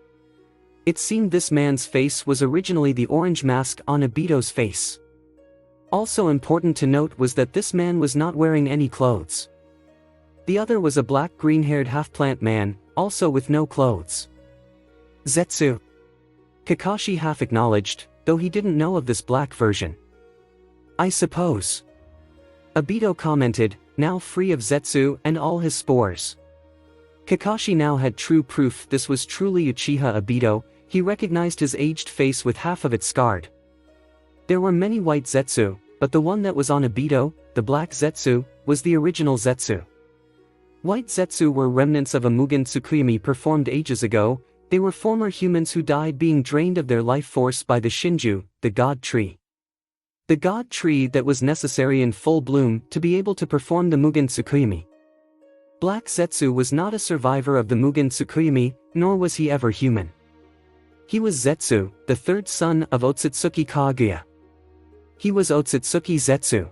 It seemed this man's face was originally the orange mask on Obito's face. Also important to note was that this man was not wearing any clothes. The other was a black green-haired half-plant man, also with no clothes. Zetsu. Kakashi half acknowledged, though he didn't know of this black version. I suppose. Obito commented, now free of Zetsu and all his spores. Kakashi now had true proof this was truly Uchiha Obito. He recognized his aged face with half of it scarred. There were many white Zetsu, but the one that was on Obito, the black Zetsu, was the original Zetsu. White Zetsu were remnants of a Mugen Tsukuyomi performed ages ago. They were former humans who died being drained of their life force by the Shinju, the god tree. The god tree that was necessary in full bloom to be able to perform the Mugen Tsukuyomi. Black Zetsu was not a survivor of the Mugen Tsukuyomi, nor was he ever human. He was Zetsu, the third son of Otsutsuki Kaguya. He was Otsutsuki Zetsu.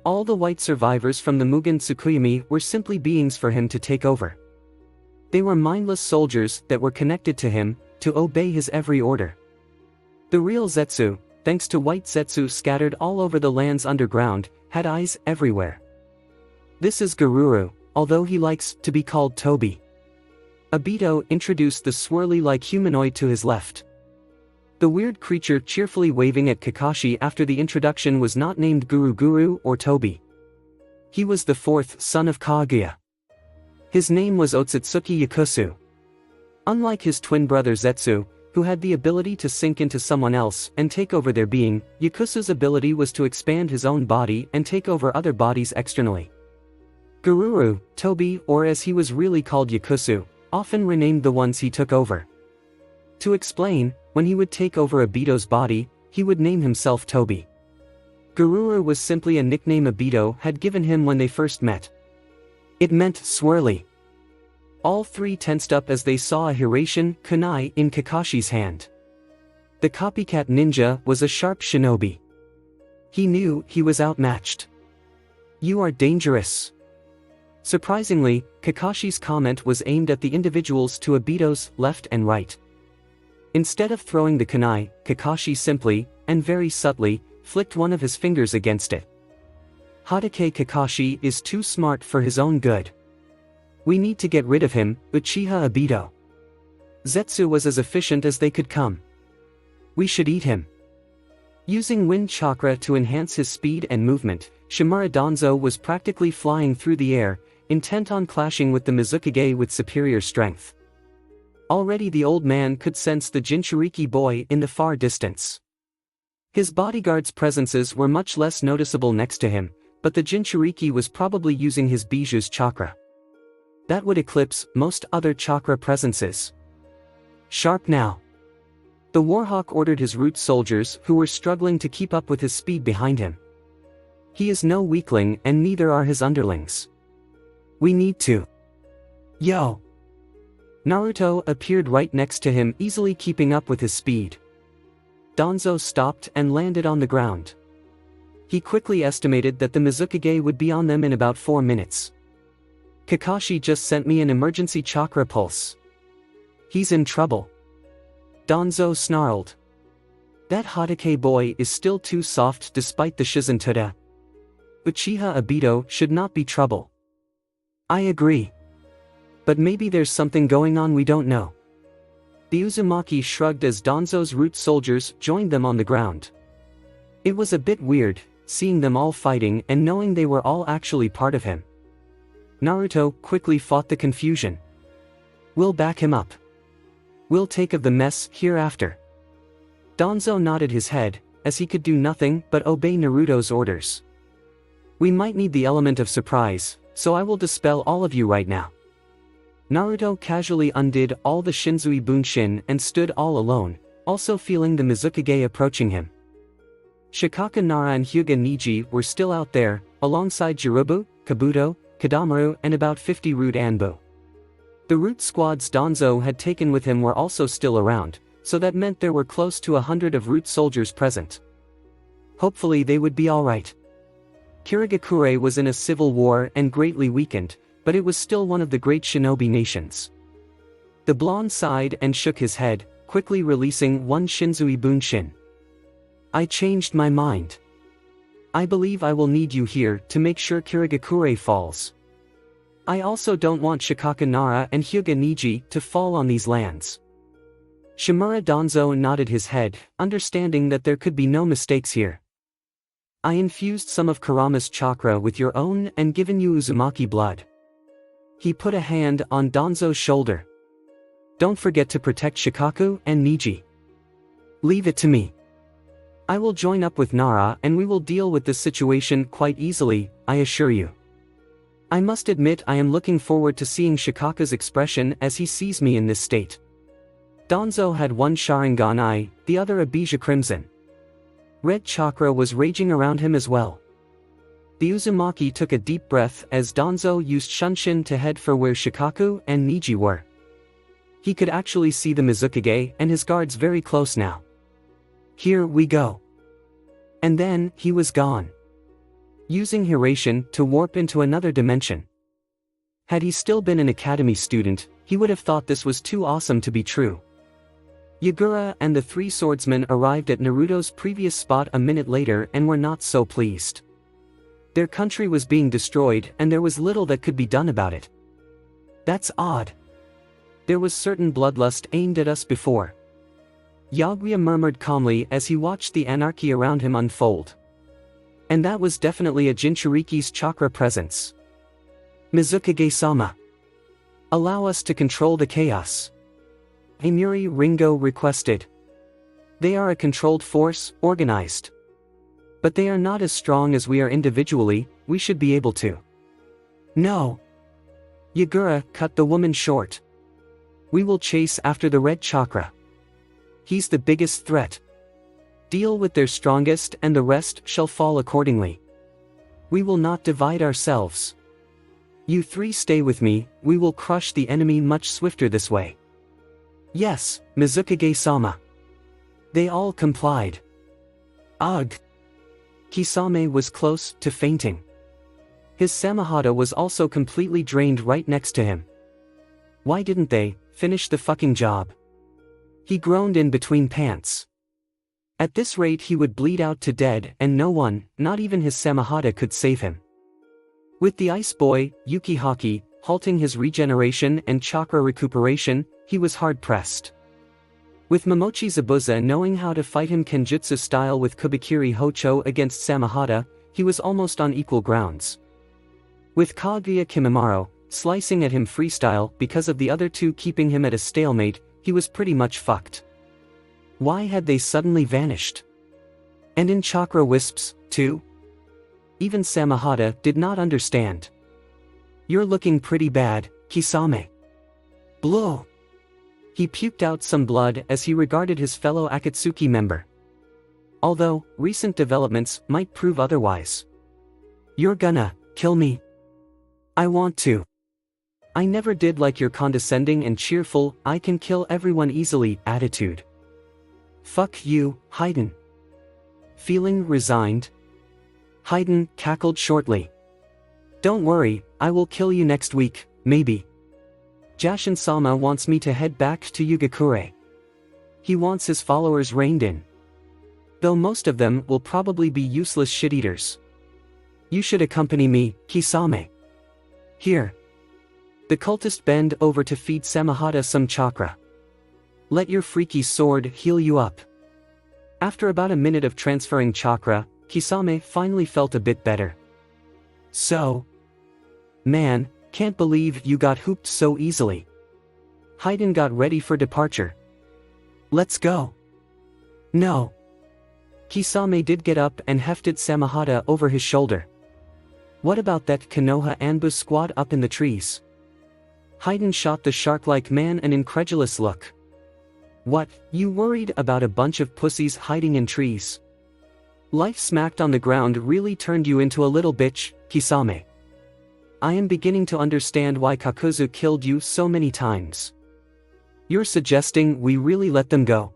All the white survivors from the Mugen Tsukuyomi were simply beings for him to take over. They were mindless soldiers that were connected to him, to obey his every order. The real Zetsu, thanks to white Zetsu scattered all over the lands underground, had eyes everywhere. This is Garuru, although he likes to be called Tobi. Obito introduced the swirly-like humanoid to his left. The weird creature cheerfully waving at Kakashi after the introduction was not named Guru or Tobi. He was the fourth son of Kaguya. His name was Otsutsuki Yakusu. Unlike his twin brother Zetsu, who had the ability to sink into someone else and take over their being, Yakusu's ability was to expand his own body and take over other bodies externally. Garuru, Tobi, or as he was really called Yakusu, often renamed the ones he took over. To explain, when he would take over Obito's body, he would name himself Tobi. Garuru was simply a nickname Obito had given him when they first met. It meant swirly. All three tensed up as they saw a Hiraishin kunai in Kakashi's hand. The copycat ninja was a sharp shinobi. He knew he was outmatched. You are dangerous. Surprisingly, Kakashi's comment was aimed at the individuals to Obito's left and right. Instead of throwing the kunai, Kakashi simply, and very subtly, flicked one of his fingers against it. Hatake Kakashi is too smart for his own good. We need to get rid of him, Uchiha Obito. Zetsu was as efficient as they could come. We should eat him. Using wind chakra to enhance his speed and movement, Shimura Danzo was practically flying through the air, intent on clashing with the Mizukage with superior strength. Already the old man could sense the Jinchuriki boy in the far distance. His bodyguards' presences were much less noticeable next to him, but the Jinchuriki was probably using his Biju's chakra. That would eclipse most other chakra presences. Sharp now. The Warhawk ordered his root soldiers who were struggling to keep up with his speed behind him. He is no weakling and neither are his underlings. We need to. Yo! Naruto appeared right next to him, easily keeping up with his speed. Danzo stopped and landed on the ground. He quickly estimated that the Mizukage would be on them in about 4 minutes. Kakashi just sent me an emergency chakra pulse. He's in trouble. Danzo snarled. That Hatake boy is still too soft despite the Shizentada. Uchiha Obito should not be trouble. I agree. But maybe there's something going on we don't know. The Uzumaki shrugged as Danzo's root soldiers joined them on the ground. It was a bit weird, seeing them all fighting and knowing they were all actually part of him. Naruto quickly fought the confusion. We'll back him up. We'll take of the mess hereafter. Danzo nodded his head, as he could do nothing but obey Naruto's orders. We might need the element of surprise, so I will dispel all of you right now. Naruto casually undid all the Shinzui Bunshin and stood all alone, also feeling the Mizukage approaching him. Shikaka Nara and Hyuga Niji were still out there, alongside Jirobu, Kabuto, Kadamaru and about 50 Root Anbu. The root squads Danzo had taken with him were also still around, so that meant there were close to 100 of root soldiers present. Hopefully they would be alright. Kirigakure was in a civil war and greatly weakened, but it was still one of the great shinobi nations. The blonde sighed and shook his head, quickly releasing one Shinzui Bunshin. I changed my mind. I believe I will need you here to make sure Kirigakure falls. I also don't want Shikaka Nara and Hyuga Niji to fall on these lands. Shimura Danzo nodded his head, understanding that there could be no mistakes here. I infused some of Kurama's chakra with your own and given you Uzumaki blood. He put a hand on Danzo's shoulder. Don't forget to protect Shikaku and Niji. Leave it to me. I will join up with Nara and we will deal with this situation quite easily, I assure you. I must admit I am looking forward to seeing Shikaku's expression as he sees me in this state. Danzo had one Sharingan eye, the other a Bija Crimson. Red chakra was raging around him as well. The Uzumaki took a deep breath as Danzo used Shunshin to head for where Shikaku and Niji were. He could actually see the Mizukage and his guards very close now. Here we go. And then, he was gone. Using Hiration to warp into another dimension. Had he still been an academy student, he would have thought this was too awesome to be true. Yagura and the 3 swordsmen arrived at Naruto's previous spot a minute later and were not so pleased. Their country was being destroyed and there was little that could be done about it. That's odd. There was certain bloodlust aimed at us before. Yaguya murmured calmly as he watched the anarchy around him unfold. And that was definitely a Jinchuriki's chakra presence. Mizukage-sama. Allow us to control the chaos. Amiri Ringo requested. They are a controlled force, organized. But they are not as strong as we are individually, we should be able to. No. Yagura cut the woman short. We will chase after the red chakra. He's the biggest threat. Deal with their strongest and the rest shall fall accordingly. We will not divide ourselves. You 3 stay with me, we will crush the enemy much swifter this way. Yes, Mizukage-sama. They all complied. Ugh. Kisame was close to fainting. His Samahata was also completely drained right next to him. Why didn't they finish the fucking job? He groaned in between pants. At this rate he would bleed out to dead and no one, not even his Samahata, could save him. With the ice boy, Yukihaki, halting his regeneration and chakra recuperation, he was hard-pressed. With Momochi Zabuza knowing how to fight him Kenjutsu style with Kubikiri Hocho against Samehada, he was almost on equal grounds. With Kaguya Kimimaro slicing at him freestyle because of the other two keeping him at a stalemate, he was pretty much fucked. Why had they suddenly vanished? And in Chakra wisps, too? Even Samehada did not understand. "You're looking pretty bad, Kisame." Blow. He puked out some blood as he regarded his fellow Akatsuki member. Although, recent developments might prove otherwise. "You're gonna kill me?" "I want to. I never did like your condescending and cheerful, I can kill everyone easily attitude." "Fuck you, Haydn." Feeling resigned, Haydn cackled shortly. "Don't worry, I will kill you next week, maybe. Jashin-sama wants me to head back to Yugakure. He wants his followers reined in. Though most of them will probably be useless shit-eaters. You should accompany me, Kisame." "Here." The cultist bent over to feed Samehada some chakra. "Let your freaky sword heal you up." After about a minute of transferring chakra, Kisame finally felt a bit better. "So? Man, can't believe you got hooped so easily." Haydn got ready for departure. "Let's go." "No." Kisame did get up and hefted Samehada over his shoulder. "What about that Konoha Anbu squad up in the trees?" Haydn shot the shark-like man an incredulous look. "What, you worried about a bunch of pussies hiding in trees? Life smacked on the ground really turned you into a little bitch, Kisame. I am beginning to understand why Kakuzu killed you so many times. You're suggesting we really let them go?"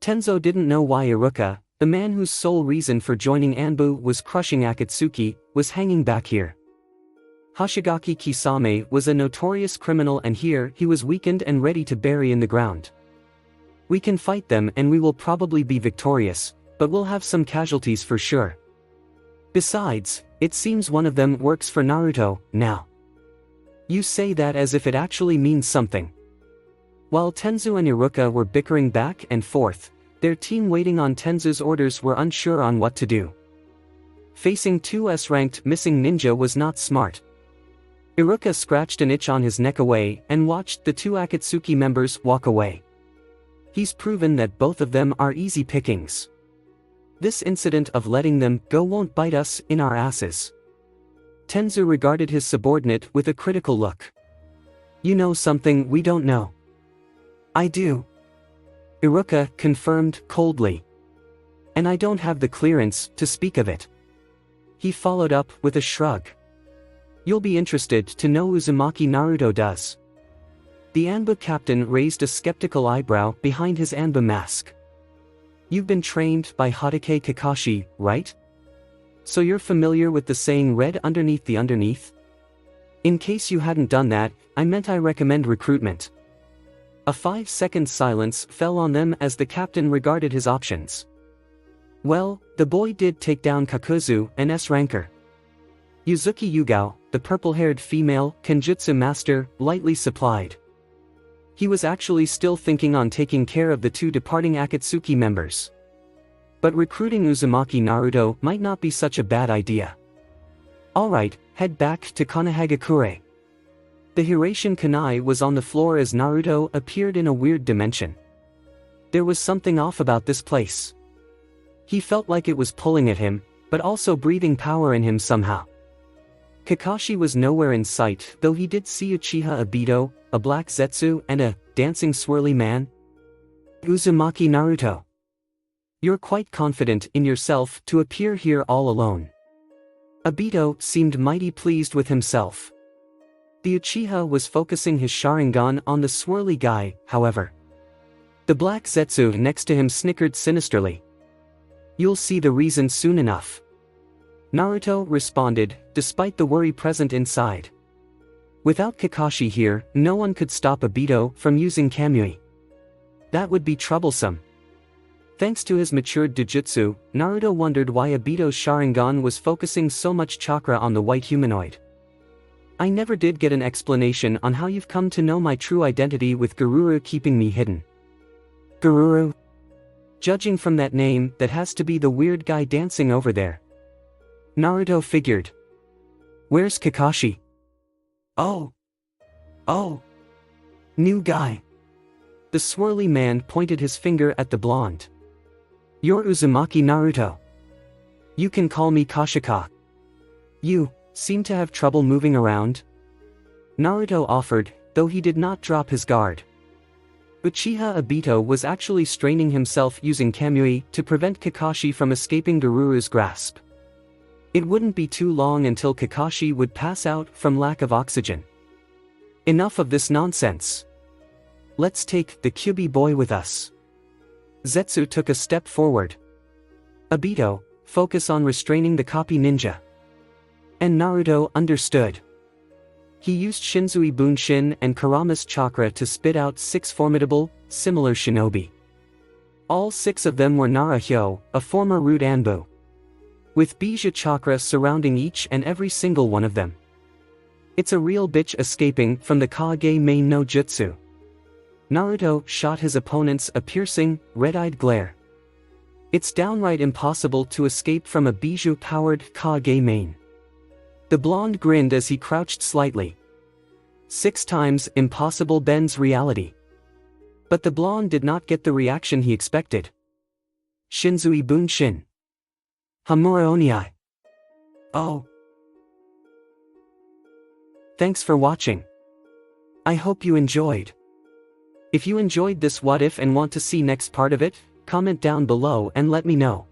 Tenzo didn't know why Iruka, the man whose sole reason for joining Anbu was crushing Akatsuki, was hanging back here. Hoshigaki Kisame was a notorious criminal and here he was weakened and ready to bury in the ground. "We can fight them and we will probably be victorious, but we'll have some casualties for sure. Besides, it seems one of them works for Naruto, now." You say that as if it actually means something. While Tenzu and Iruka were bickering back and forth, their team waiting on Tenzu's orders were unsure on what to do. Facing two S-ranked missing ninja was not smart. Iruka scratched an itch on his neck away and watched the two Akatsuki members walk away. He's proven that both of them are easy pickings. This incident of letting them go won't bite us in our asses. Tenzu regarded his subordinate with a critical look. "You know something we don't know." "I do." Iruka confirmed coldly. "And I don't have the clearance to speak of it." He followed up with a shrug. "You'll be interested to know Uzumaki Naruto does." The Anbu captain raised a skeptical eyebrow behind his Anbu mask. "You've been trained by Hatake Kakashi, right? So you're familiar with the saying red underneath the underneath? In case you hadn't done that, I meant I recommend recruitment." A 5-second silence fell on them as the captain regarded his options. Well, the boy did take down Kakuzu, an S-ranker. Yuzuki Yugao, the purple-haired female Kenjutsu master, lightly supplied. He was actually still thinking on taking care of the two departing Akatsuki members. But recruiting Uzumaki Naruto might not be such a bad idea. Alright, head back to Konohagakure. The Hiraishin Kunai was on the floor as Naruto appeared in a weird dimension. There was something off about this place. He felt like it was pulling at him, but also breathing power in him somehow. Kakashi was nowhere in sight, though he did see Uchiha Obito, a black Zetsu and a dancing swirly man. Uzumaki Naruto. You're quite confident in yourself to appear here all alone. Obito seemed mighty pleased with himself. The Uchiha was focusing his Sharingan on the swirly guy, however. The black Zetsu next to him snickered sinisterly. You'll see the reason soon enough. Naruto responded, despite the worry present inside. Without Kakashi here, no one could stop Obito from using Kamui. That would be troublesome. Thanks to his matured Dojutsu, Naruto wondered why Obito's Sharingan was focusing so much chakra on the white humanoid. I never did get an explanation on how you've come to know my true identity with Garuru keeping me hidden. Garuru? Judging from that name, that has to be the weird guy dancing over there. Naruto figured. Where's Kakashi? Oh. New guy. The swirly man pointed his finger at the blonde. You're Uzumaki Naruto. You can call me Kashika. You seem to have trouble moving around? Naruto offered, though he did not drop his guard. Uchiha Obito was actually straining himself using Kamui to prevent Kakashi from escaping Garuru's grasp. It wouldn't be too long until Kakashi would pass out from lack of oxygen. Enough of this nonsense. Let's take the Kyuubi boy with us. Zetsu took a step forward. Obito, focus on restraining the copy ninja. And Naruto understood. He used Shinzui Bunshin and Kurama's chakra to spit out 6 formidable, similar shinobi. All 6 of them were Narahyo, a former root Anbu, with Bija chakra surrounding each and every single one of them. It's a real bitch escaping from the Kage main no jutsu. Naruto shot his opponents a piercing, red-eyed glare. It's downright impossible to escape from a Biju-powered Kage main. The blonde grinned as he crouched slightly. 6 times impossible bends reality. But the blonde did not get the reaction he expected. Shinzui Bunshin. Hamura Oniai. Oh. Thanks for watching. I hope you enjoyed. If you enjoyed this what if and want to see next part of it, comment down below and let me know.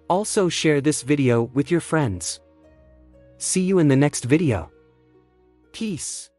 Also share this video with your friends. See you in the next video. Peace.